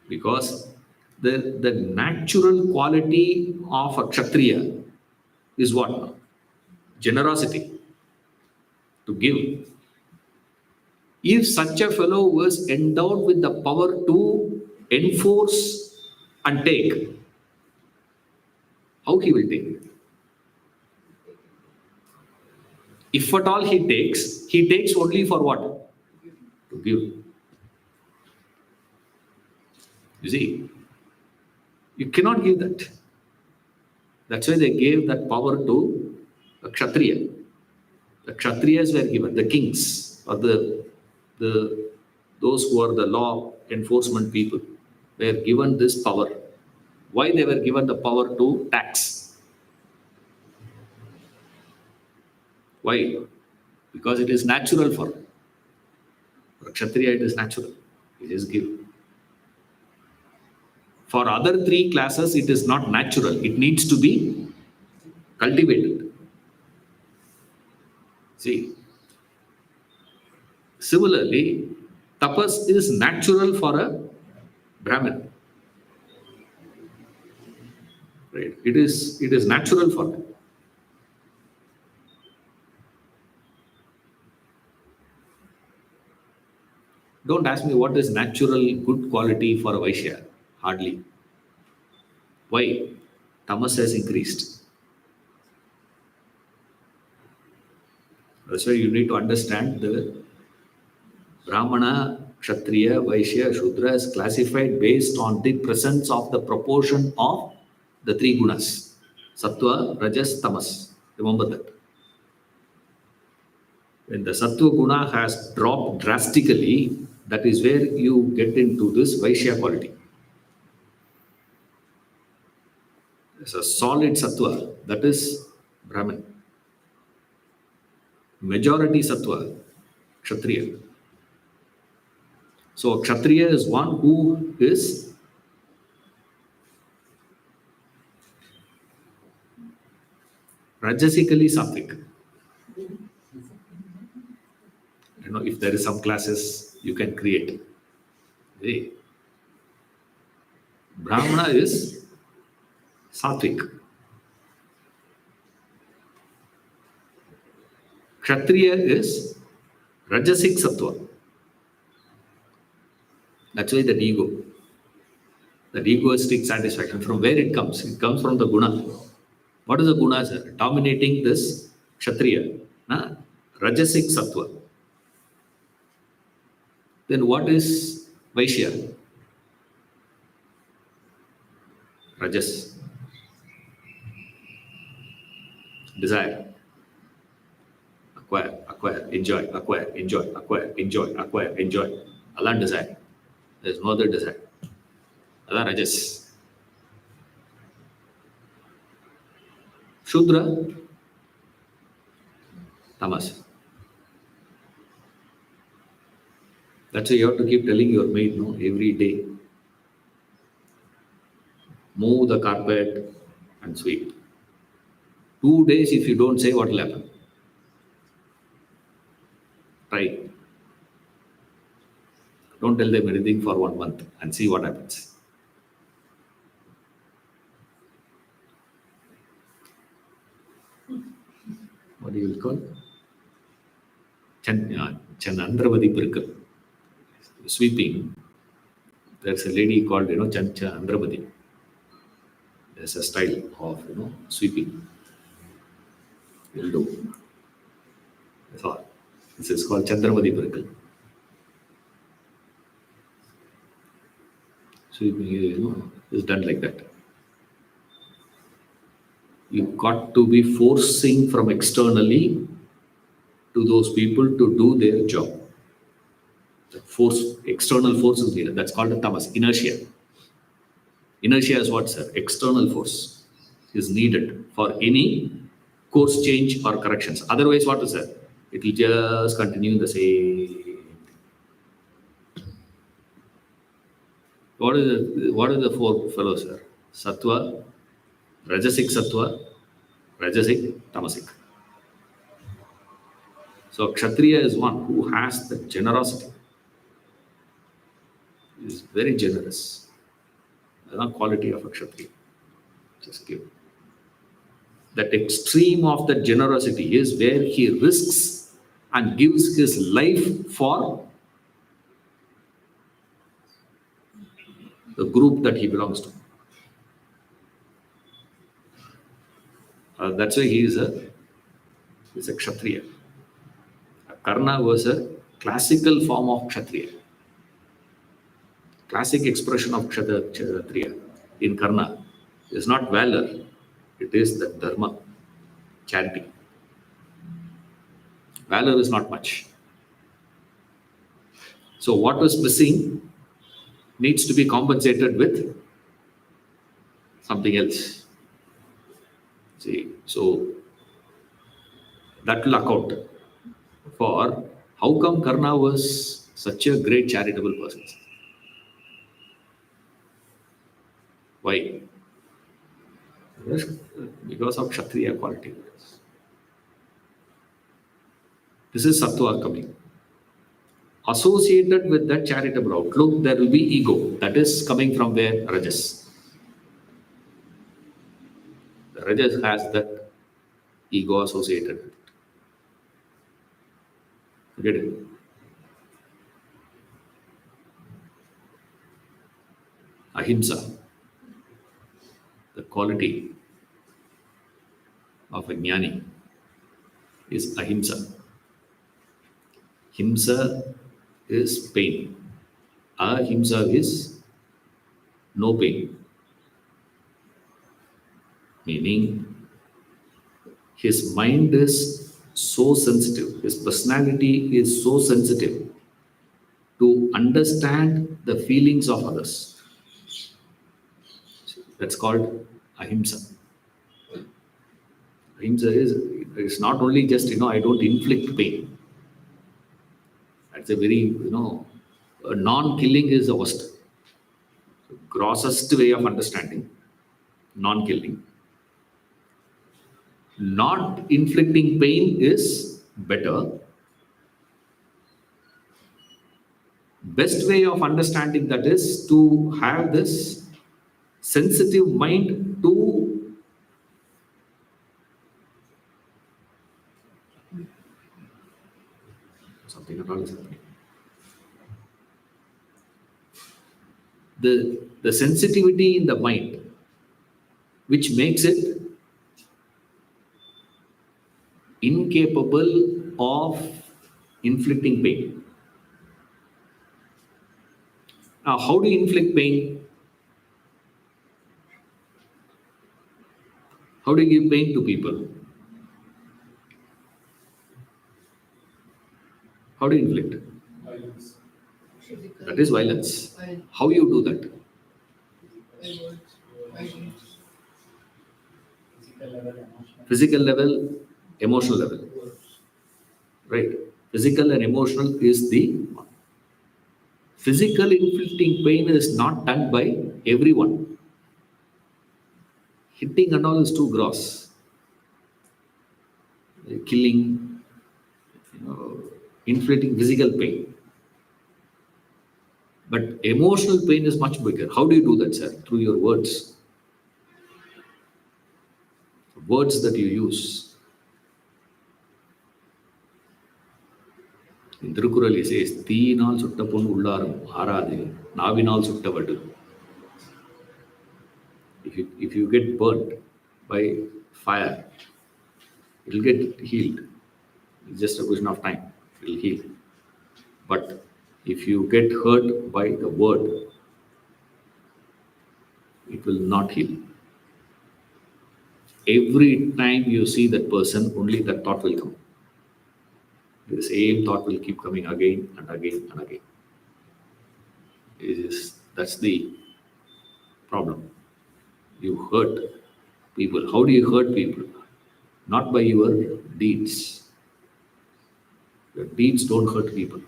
Speaker 1: Because the natural quality of a Kshatriya is what? Generosity. To give. If such a fellow was endowed with the power to enforce and take, how he will take? If at all he takes only for what? To give. You see, you cannot give that. That's why they gave that power to a Kshatriya. The Kshatriyas were given, the kings or those who are the law enforcement people were given this power. Why they were given the power to tax? Why? Because it is natural for a Kshatriya, it is natural. It is given. For other three classes, it is not natural. It needs to be cultivated. See, similarly, tapas is natural for a Brahmin. Right? It is natural for them. Don't ask me what is natural good quality for a Vaishya. Hardly. Why? Tamas has increased. That's why you need to understand the Brahmana, Kshatriya, Vaishya, Shudra is classified based on the presence of the proportion of the three gunas. Sattva, Rajas, Tamas. Remember that. When the Sattva guna has dropped drastically, that is where you get into this Vaishya quality. There's a solid Sattva, that is Brahman. Majority Sattva, Kshatriya. So Kshatriya is one who is Rajasically Sattvic. If there is some classes you can create. Hey. Brahmana is Sattvic. Kshatriya is Rajasic Sattva. That's why that ego. That egoistic satisfaction, from where it comes? It comes from the guna. What is the guna, sir? Dominating this Kshatriya. Rajasic Sattva. Then what is Vaishya? Rajas. Desire. Acquire, enjoy, acquire, enjoy, acquire, enjoy, acquire, enjoy. Allah desire. There is no other desire. Allah Rajas. Shudra. Tamas. That's why you have to keep telling your maid, no, every day. Move the carpet and sweep. 2 days, if you don't say, what will happen? Try. Don't tell them anything for 1 month and see what happens. What do you call? Chandravadi Pirkal. Sweeping. There's a lady called, Chandravadi. There's a style of, sweeping. You'll do. That's all. This is called Chandravadi Pirkal. Sweeping, is done like that. You got to be forcing from externally to those people to do their job. The force, external force is needed. That's called the tamas, inertia. Inertia is what, sir? External force is needed for any course change or corrections. Otherwise, what is that? It will just continue the same. What is the four fellows, sir? Sattva, Rajasic Sattva, Rajasic, Tamasic. So Kshatriya is one who has the generosity. He is very generous. That's the quality of a Kshatriya. Just give. That extreme of the generosity is where he risks and gives his life for the group that he belongs to. That's why he is a Kshatriya. Karna was a classical form of Kshatriya. Classic expression of Kshatriya in Karna is not valor, it is the dharma, charity. Valor is not much. So what was missing needs to be compensated with something else. See, so that will account for how come Karna was such a great charitable person. Why? Because of Kshatriya quality. This is Sattva coming. Associated with that charitable outlook, there will be ego. That is coming from where? Rajas. The Rajas has that ego associated with it. Get it? Ahimsa. The quality of a jnani is ahimsa. Himsa is pain. Ahimsa is no pain. Meaning, his mind is so sensitive, his personality is so sensitive to understand the feelings of others. That's called ahimsa. Ahimsa is not only just, I don't inflict pain. That's a very, non-killing is the worst. Grossest way of understanding, non-killing. Not inflicting pain is better. Best way of understanding that is to have this sensitive mind to something at all is happening. The sensitivity in the mind, which makes it incapable of inflicting pain. Now, how do you inflict pain? How do you give pain to people? How do you inflict?
Speaker 3: Physical,
Speaker 1: That is violence.
Speaker 3: by
Speaker 1: How you do that?
Speaker 3: words, by deeds.
Speaker 4: Physical level,
Speaker 1: Physical level, emotional
Speaker 4: emotional.
Speaker 1: level. Right. Physical and emotional is the one. Physical inflicting pain is not done by everyone. Hitting and all is too gross. Killing, inflicting physical pain. But emotional pain is much bigger. How do you do that, sir? Through your words. Words that you use. In Tirukural, he says, "Teenal suttapun ullarum aradu, navinal suttavadu." If you get burnt by fire, it will get healed. It's just a question of time. It will heal. But if you get hurt by the word, it will not heal. Every time you see that person, only that thought will come. The same thought will keep coming again and again and again. That's the problem. You hurt people. How do you hurt people? Not by your deeds. Your deeds don't hurt people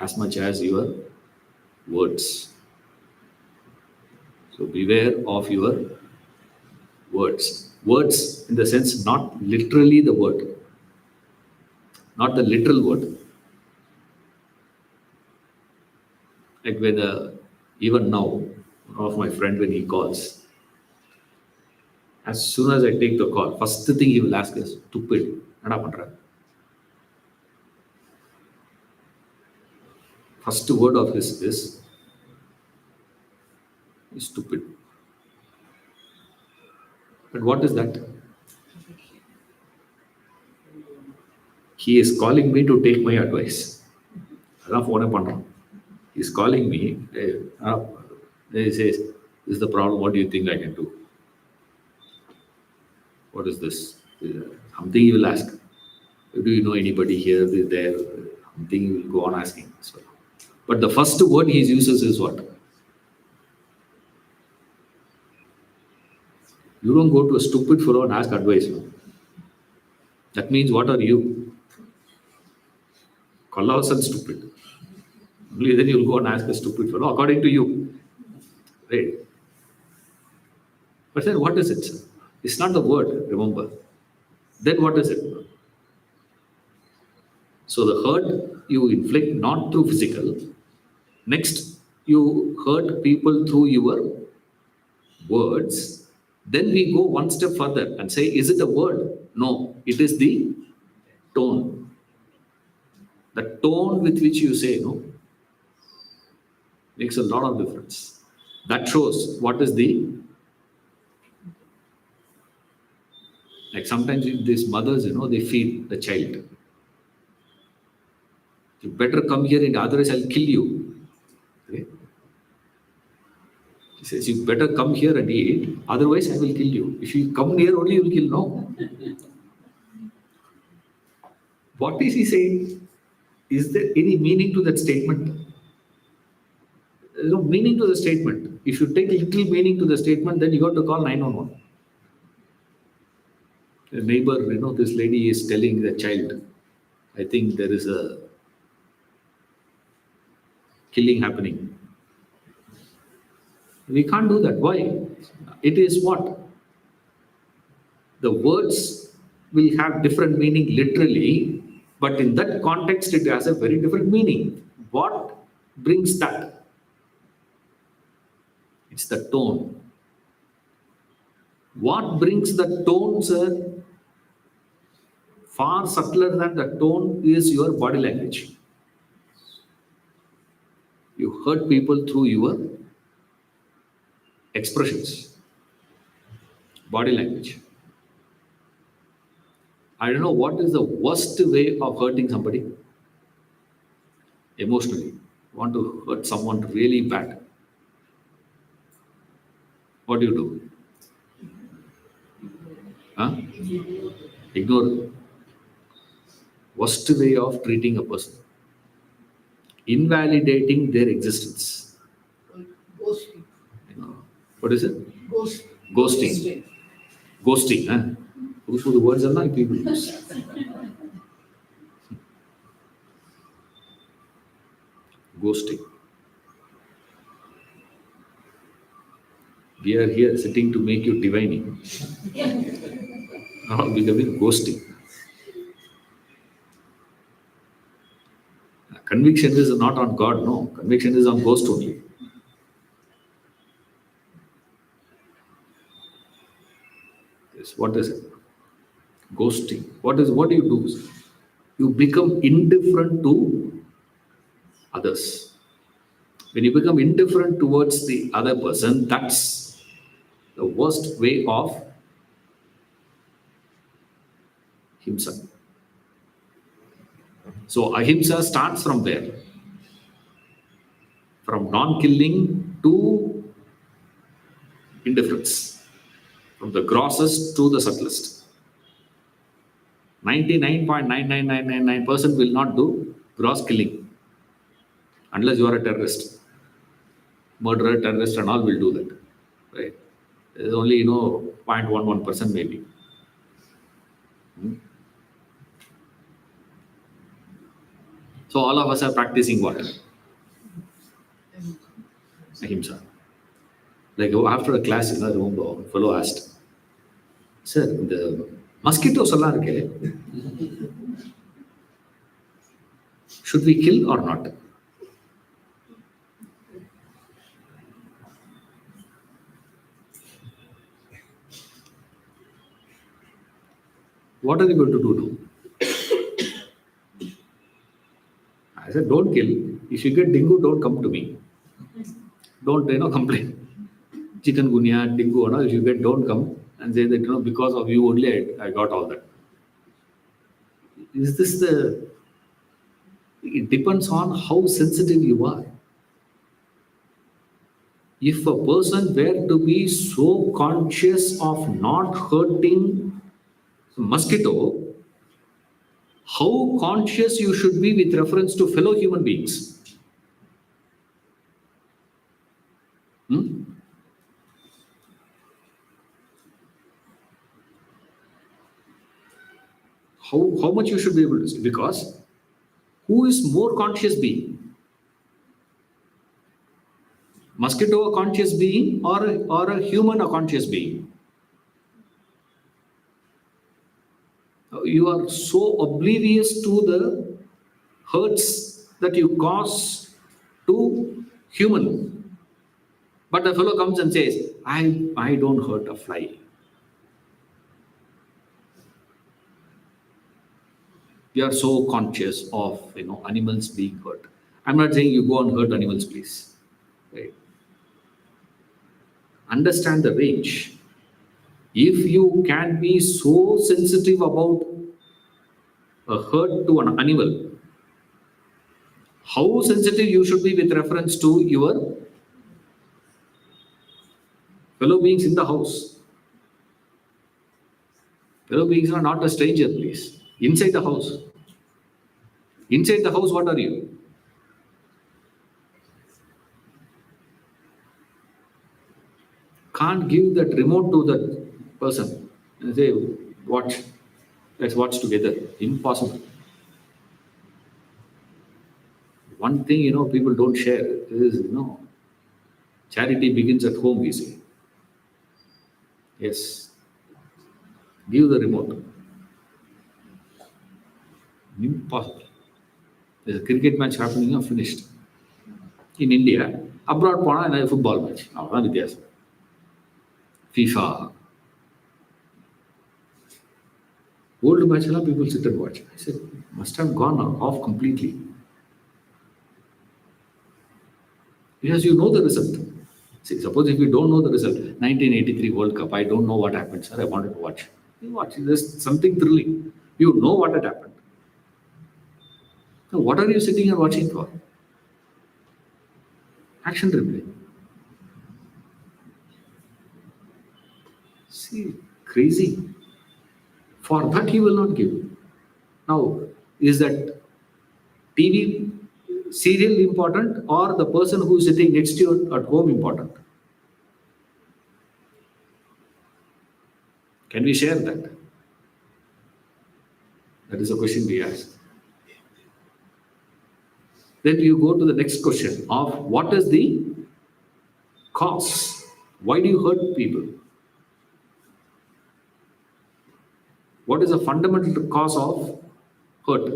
Speaker 1: as much as your words. So beware of your words. Words in the sense, not literally the word, not the literal word. Like when, even now, one of my friend, when he calls, as soon as I take the call, first thing he will ask is, "Stupid, என்ன பண்ற?" First word of his is stupid. But what is that? He is calling me to take my advice. அதான் phone பண்றான். He is calling me. He says, "This is the problem. What do you think I can do?" What is this? Something he will ask. Do you know anybody here? There? Something he will go on asking. So, but the first word he uses is what? You don't go to a stupid fellow and ask advice. No? That means, what are you? Colossal stupid. Only then you'll go and ask a stupid fellow, according to you. Right? But then what is it, sir? It's not the word, remember. Then what is it? So the hurt you inflict not through physical. Next, you hurt people through your words. Then we go one step further and say, is it a word? No, it is the tone. The tone with which you say, no, makes a lot of difference. That shows what is the, like sometimes these mothers, they feed the child. You better come here, and otherwise I'll kill you. Okay? He says, you better come here and eat, otherwise I will kill you. If you come near only, you will kill. No. What is he saying? Is there any meaning to that statement? There is no meaning to the statement. If you take little meaning to the statement, then you got to call 911. The neighbor, this lady is telling the child, I think there is a killing happening. We can't do that. Why? It is what? The words will have different meaning literally, but in that context, it has a very different meaning. What brings that? It's the tone. What brings the tone, sir? Far subtler than the tone is your body language. You hurt people through your expressions, body language. I don't know what is the worst way of hurting somebody emotionally. You want to hurt someone really bad. What do you do? Huh? Ignore. Worst way of treating a person. Invalidating their existence.
Speaker 3: Ghosting.
Speaker 1: What is it?
Speaker 3: Ghost.
Speaker 1: Ghosting. Ghosting. Huh? Those are the words are not people use. Ghosting. We are here sitting to make you divining. Now becoming ghosting. Conviction is not on God, no. Conviction is on ghost only. Yes, what is it? Ghosting. What do you do? You become indifferent to others. When you become indifferent towards the other person, that's the worst way of himsa. So ahimsa starts from where? From non-killing to indifference. From the grossest to the subtlest. 99.99999% will not do gross killing unless you are a terrorist. Murderer, terrorist, and all will do that. Right? There's only 0.11% maybe. So all of us are practicing what? Ahimsa. Like after a class, I remember a fellow asked, "Sir, the mosquitoes all are should we kill or not?" What are you going to do now? I said, don't kill. If you get dengue, don't come to me. Don't complain. Chikungunya, dengue, if you get, don't come and say that because of you only I got all that. Is this it depends on how sensitive you are. If a person were to be so conscious of not hurting mosquito, how conscious you should be with reference to fellow human beings. How much you should be able to see? Because who is more conscious being? Mosquito a conscious being or a human a conscious being? You are so oblivious to the hurts that you cause to human. But the fellow comes and says, I don't hurt a fly. We are so conscious of animals being hurt. I'm not saying you go and hurt animals, please. Right? Understand the range. If you can be so sensitive about a hurt to an animal, how sensitive you should be with reference to your fellow beings in the house. Fellow beings are not a stranger, please. Inside the house. Inside the house, what are you? Can't give that remote to that person and say, watch, let's watch together. Impossible. One thing, people don't share is, charity begins at home, we say. Yes. Give the remote. Impossible. There's a cricket match happening, finished. In India, abroad, a football match. FIFA. Old match, people sit and watch. I said, must have gone off completely. Because you know the result. See, suppose if you don't know the result, 1983 World Cup, I don't know what happened, sir. I wanted to watch. You watch. There's something thrilling. You know what had happened. Now, what are you sitting and watching for? Action replay. See, crazy. For that he will not give. Now, is that TV serial important or the person who is sitting next to you at home important? Can we share that? That is a question we ask. Then you go to the next question of what is the cause Why do you hurt people? What is the fundamental cause of hurt?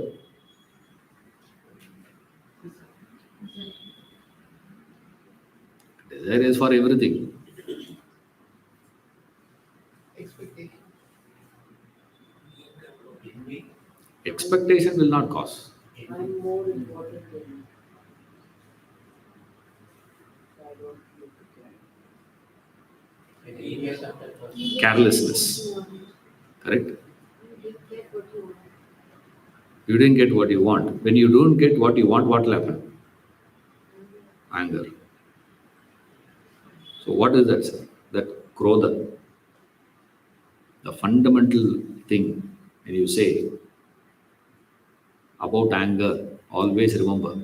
Speaker 1: Desire is for everything.
Speaker 3: Expectation.
Speaker 1: Expectation will not cause.
Speaker 2: I'm more important than you. I don't need to care.
Speaker 1: Carelessness. Correct? You didn't get what you want. When you don't get what you want, what will happen? Anger. So what is that, sir? That krodha. The fundamental thing when you say about anger, always remember,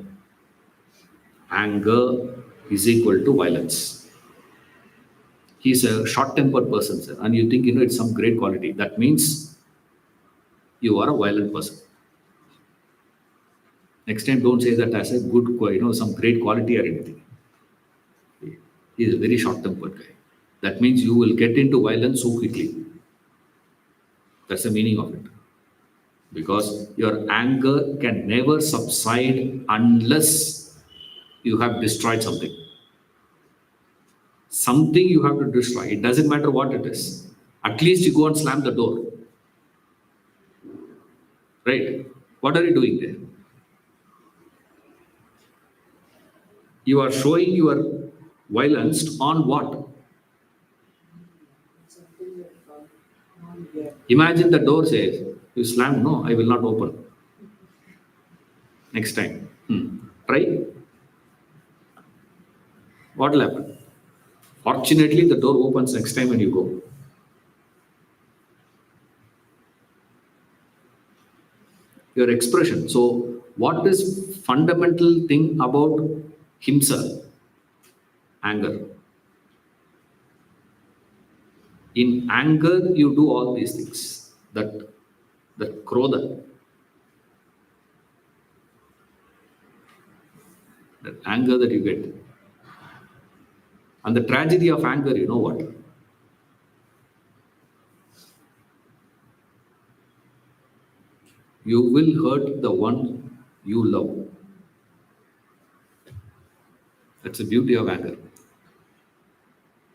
Speaker 1: anger is equal to violence. He's a short-tempered person, sir, and you think, it's some great quality. That means you are a violent person. Next time, don't say that as a good, some great quality or anything. He is a very short-tempered guy. That means you will get into violence so quickly. That's the meaning of it. Because your anger can never subside unless you have destroyed something. Something you have to destroy. It doesn't matter what it is. At least you go and slam the door. Right? What are you doing there? You are showing your violence on what? Imagine the door says, you slam, no, I will not open. Next time. Try. What will happen? Fortunately, the door opens next time when you go. Your expression. So, what is fundamental thing about himsa? Anger. In anger, you do all these things. That krodha. That anger that you get. And the tragedy of anger, you know what? You will hurt the one you love. That's the beauty of anger.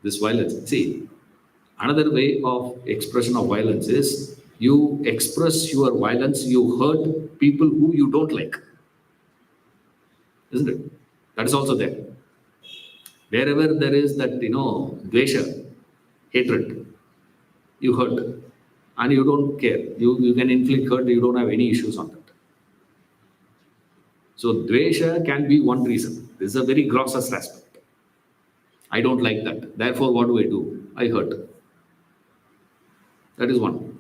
Speaker 1: This violence. See, another way of expression of violence is you express your violence, you hurt people who you don't like. Isn't it? That is also there. Wherever there is that, dvesha, hatred, you hurt. And you don't care. You can inflict hurt, you don't have any issues on that. So, dvesha can be one reason. This is a very grossest aspect. I don't like that. Therefore, what do? I hurt. That is one.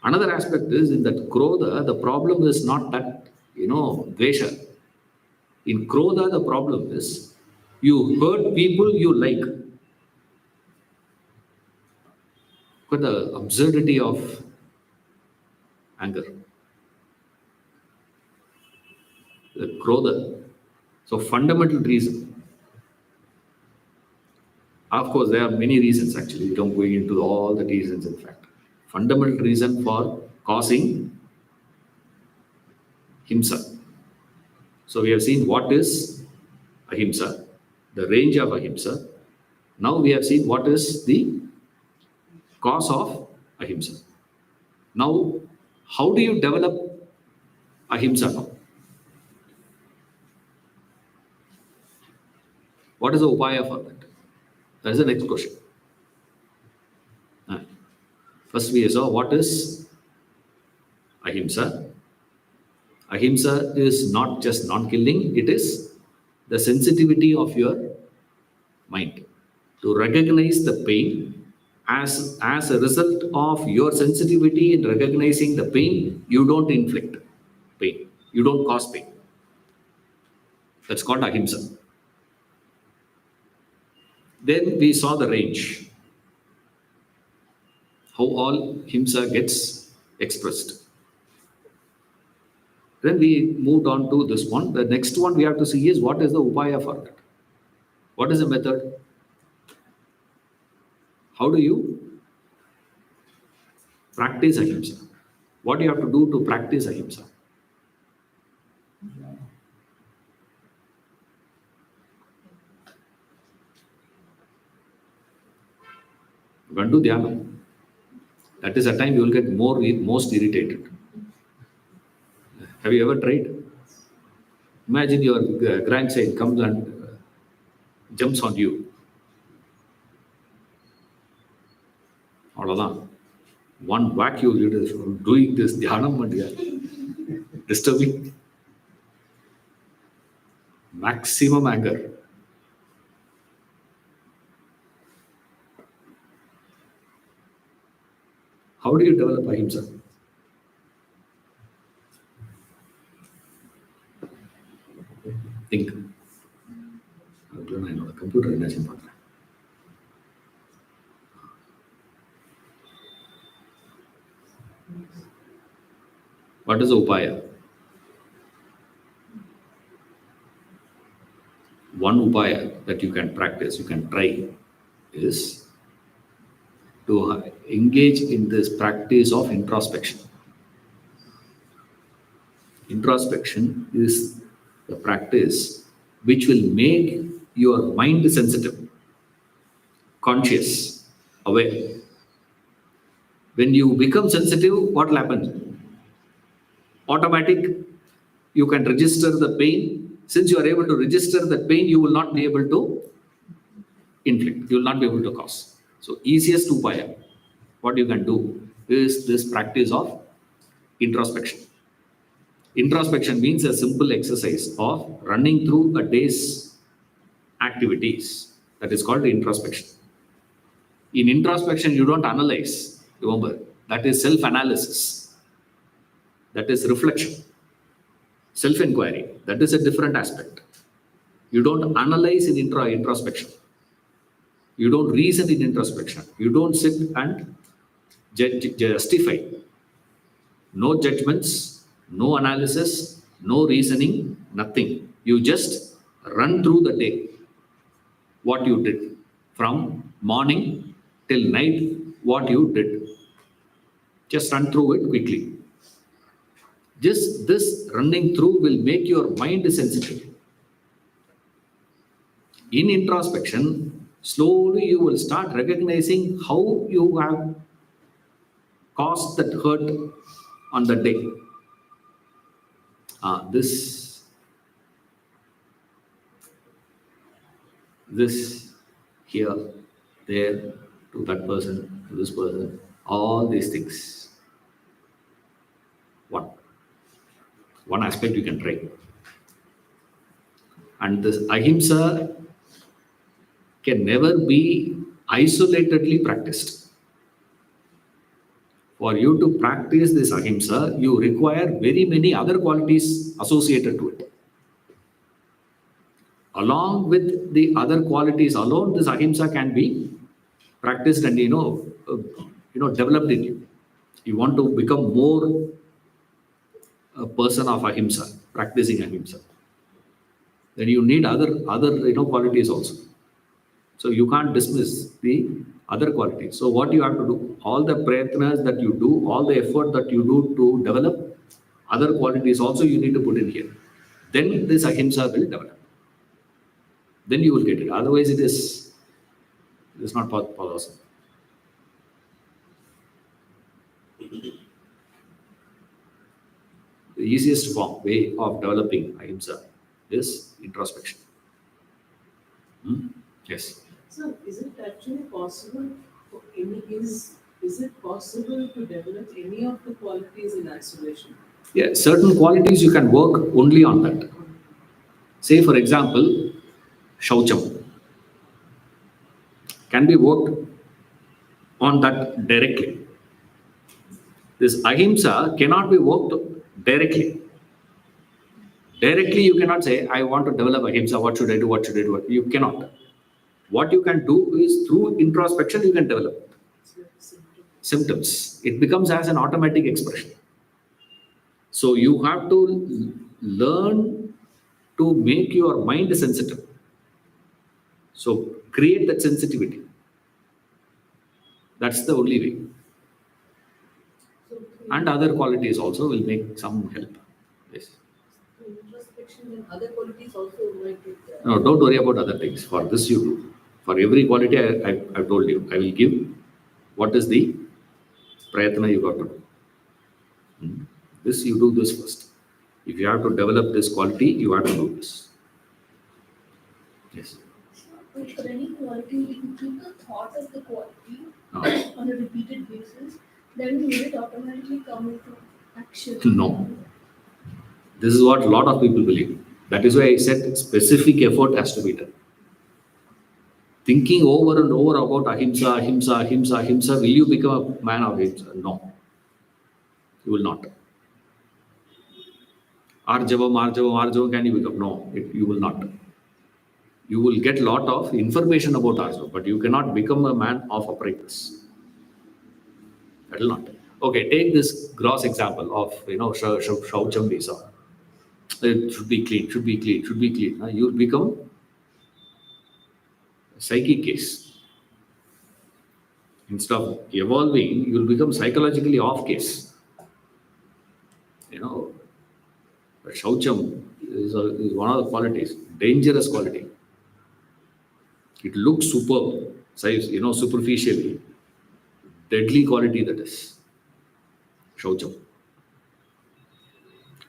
Speaker 1: Another aspect is in that krodha, the problem is not that, dvesha. In krodha, the problem is you hurt people you like. But the absurdity of anger. The krodha. So fundamental reason. Of course, there are many reasons actually. We don't go into all the reasons in fact. Fundamental reason for causing himsa. So we have seen what is ahimsa, the range of ahimsa. Now we have seen what is the cause of ahimsa. Now, how do you develop ahimsa now? What is the upaya for that? That is the next question. First we saw what is ahimsa. Ahimsa is not just non-killing, it is the sensitivity of your mind to recognize the pain. As a result of your sensitivity in recognizing the pain, you don't inflict pain. You don't cause pain. That's called ahimsa. Then we saw the range. How all himsa gets expressed. Then we moved on to this one. The next one we have to see is what is the upaya for that? What is the method? How do you practice ahimsa? What do you have to do to practice ahimsa? You can do dhyana. That is a time you will get most irritated. Have you ever tried? Imagine your grandchild comes and jumps on you. அவ்வளோதான். One whack you will do doing this dhyana and you are disturbing. Maximum anger. How do you develop ahimsa? Think. நான் என்னோட computer என்னாச்சுன்னு பார்க்குறேன். What is the upaya? One upaya that you can practice, you can try, is to engage in this practice of introspection. Introspection is the practice which will make your mind sensitive, conscious, aware. When you become sensitive, what will happen? Automatic, you can register the pain. Since you are able to register the pain, you will not be able to inflict, you will not be able to cause. So easiest upaya, what you can do is this practice of introspection. Introspection means a simple exercise of running through a day's activities. That is called introspection. In introspection, you don't analyze. Remember, that is self-analysis. That is reflection. Self-inquiry. That is a different aspect. You don't analyze in introspection. You don't reason in introspection. You don't sit and justify. No judgments, no analysis, no reasoning, nothing. You just run through the day. What you did from morning till night, what you did. Just run through it quickly. Just this running through will make your mind sensitive. In introspection, slowly you will start recognizing how you have caused that hurt on the day. This here, there, to that person, to this person, all these things. One aspect you can try. And this ahimsa can never be isolatedly practiced. For you to practice this ahimsa, you require very many other qualities associated to it. Along with the other qualities alone, this ahimsa can be practiced and developed in you. You want to become more a person of ahimsa, practicing ahimsa. Then you need other qualities also. So you can't dismiss the other qualities. So what you have to do, all the prayatnas that you do, all the effort that you do to develop other qualities also you need to put in here. Then this ahimsa will develop. Then you will get it. Otherwise it is not possible. The easiest way of developing ahimsa is introspection. Yes.
Speaker 2: So, is it actually possible for is it possible to develop any of the qualities in isolation?
Speaker 1: Yeah, certain qualities you can work only on that. Say, for example, shaucham can be worked on that directly. This ahimsa cannot be worked directly. Directly, you cannot say, I want to develop ahimsa, what should I do, what should I do? You cannot. What you can do is through introspection, you can develop symptoms. It becomes as an automatic expression. So you have to learn to make your mind sensitive. So create that sensitivity. That's the only way.
Speaker 2: So
Speaker 1: And other qualities also will make some help. Yes.
Speaker 2: introspection and other qualities also might get
Speaker 1: No, don't worry about other things. For this you do. For every quality, I've told you, I will give what is the prayatna you got to do. This you do this first. If you have to develop this quality, you have to do this. Yes.
Speaker 5: But for any quality, if you keep the thought of the quality
Speaker 1: No.
Speaker 5: on a repeated basis, then will it automatically come into action?
Speaker 1: No. This is what a lot of people believe. That is why I said specific effort has to be done. Thinking over and over about ahimsa, ahimsa, ahimsa, ahimsa, will you become a man of ahimsa? No. You will not. Arjavam, arjavam, arjavam, can you become? No, you will not. You will get a lot of information about arjavam, but you cannot become a man of uprightness. That will not. Okay, take this gross example of, Shaucham Visa. It should be clean, should be clean, should be clean. You will become a psychic case. Instead of evolving, you will become psychologically off case. Shaucham is one of the qualities, dangerous quality. It looks superb, superficially. Deadly quality that is. Shaucham.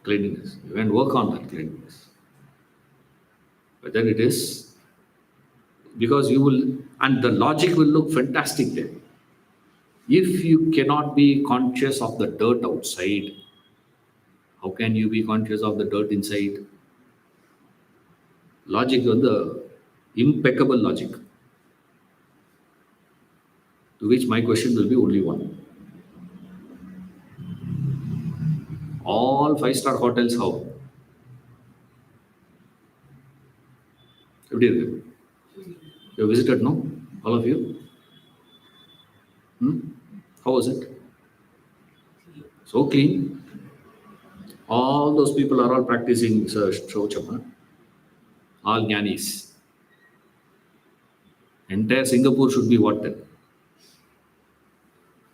Speaker 1: Cleanliness. You can work on that cleanliness. But then it is, because you will, and the logic will look fantastic there. If you cannot be conscious of the dirt outside, how can you be conscious of the dirt inside? Logic on the impeccable logic. To which my question will be only one. All 5-star hotels, how? You visited, no? All of you? How was it? So clean. All those people are all practicing Shaucham. All jnanis. Entire Singapore should be what then?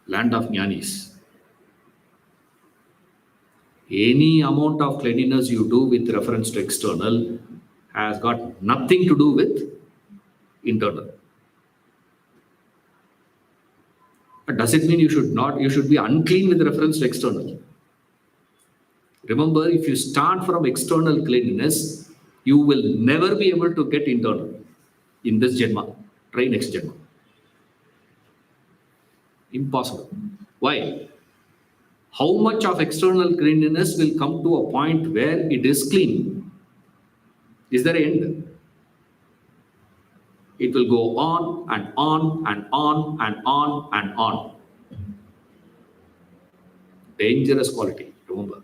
Speaker 1: Land of jnanis. Any amount of cleanliness you do with reference to external has got nothing to do with internal. But does it mean you should be unclean with reference to external? Remember, if you start from external cleanliness, you will never be able to get internal in this Janma. Try next Janma. Impossible. Why? How much of external cleanliness will come to a point where it is clean? Is there an end? It will go on and on and on and on and on. Dangerous quality, remember.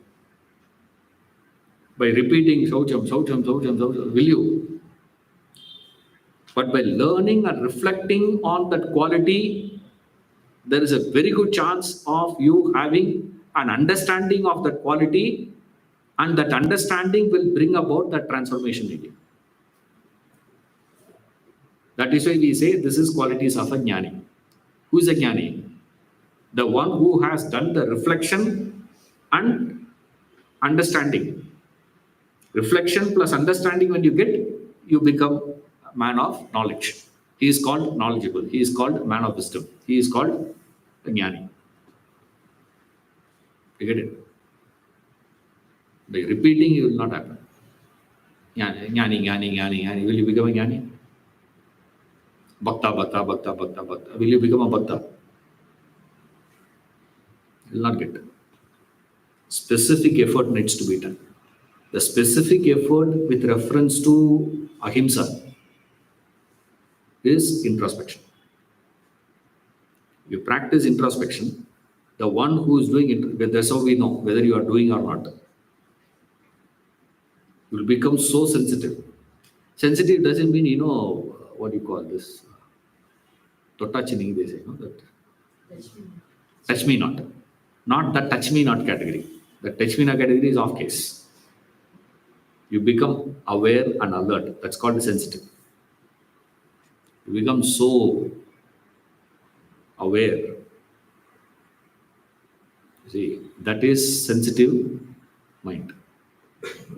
Speaker 1: By repeating Shaucham, Shaucham, Shaucham, Shaucham, will you? But by learning and reflecting on that quality, there is a very good chance of you having an understanding of that quality, and that understanding will bring about that transformation in you. That is why we say this is qualities of a jnani. Who is a jnani? The one who has done the reflection and understanding. Reflection plus understanding, when you get, you become a man of knowledge. He is called knowledgeable. He is called man of wisdom. He is called a jnani. You get it? By repeating, it will not happen. Jnani, jnani, jnani, jnani, jnani. Will you become a jnani? Bhakta, bhakta, bhakta, bhakta, bhakta. Will you become a bhakta? You will not get it. Specific effort needs to be done. The specific effort with reference to ahimsa is introspection. You practice introspection, the one who is doing it, that's how we know whether you are doing or not. You will become so sensitive. Sensitive doesn't mean, what do you call this? Tottachini, they say, that touch me not. Not the touch me not category. The touch me not category is off case. You become aware and alert. That's called sensitive. You become so aware. See, that is sensitive mind.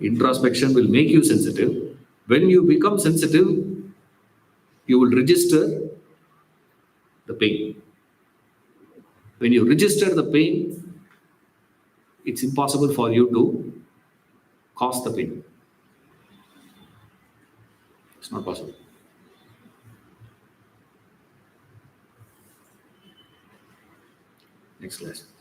Speaker 1: Introspection will make you sensitive. When you become sensitive, you will register the pain. When you register the pain, it's impossible for you to cause the pain. It's not possible. Next class.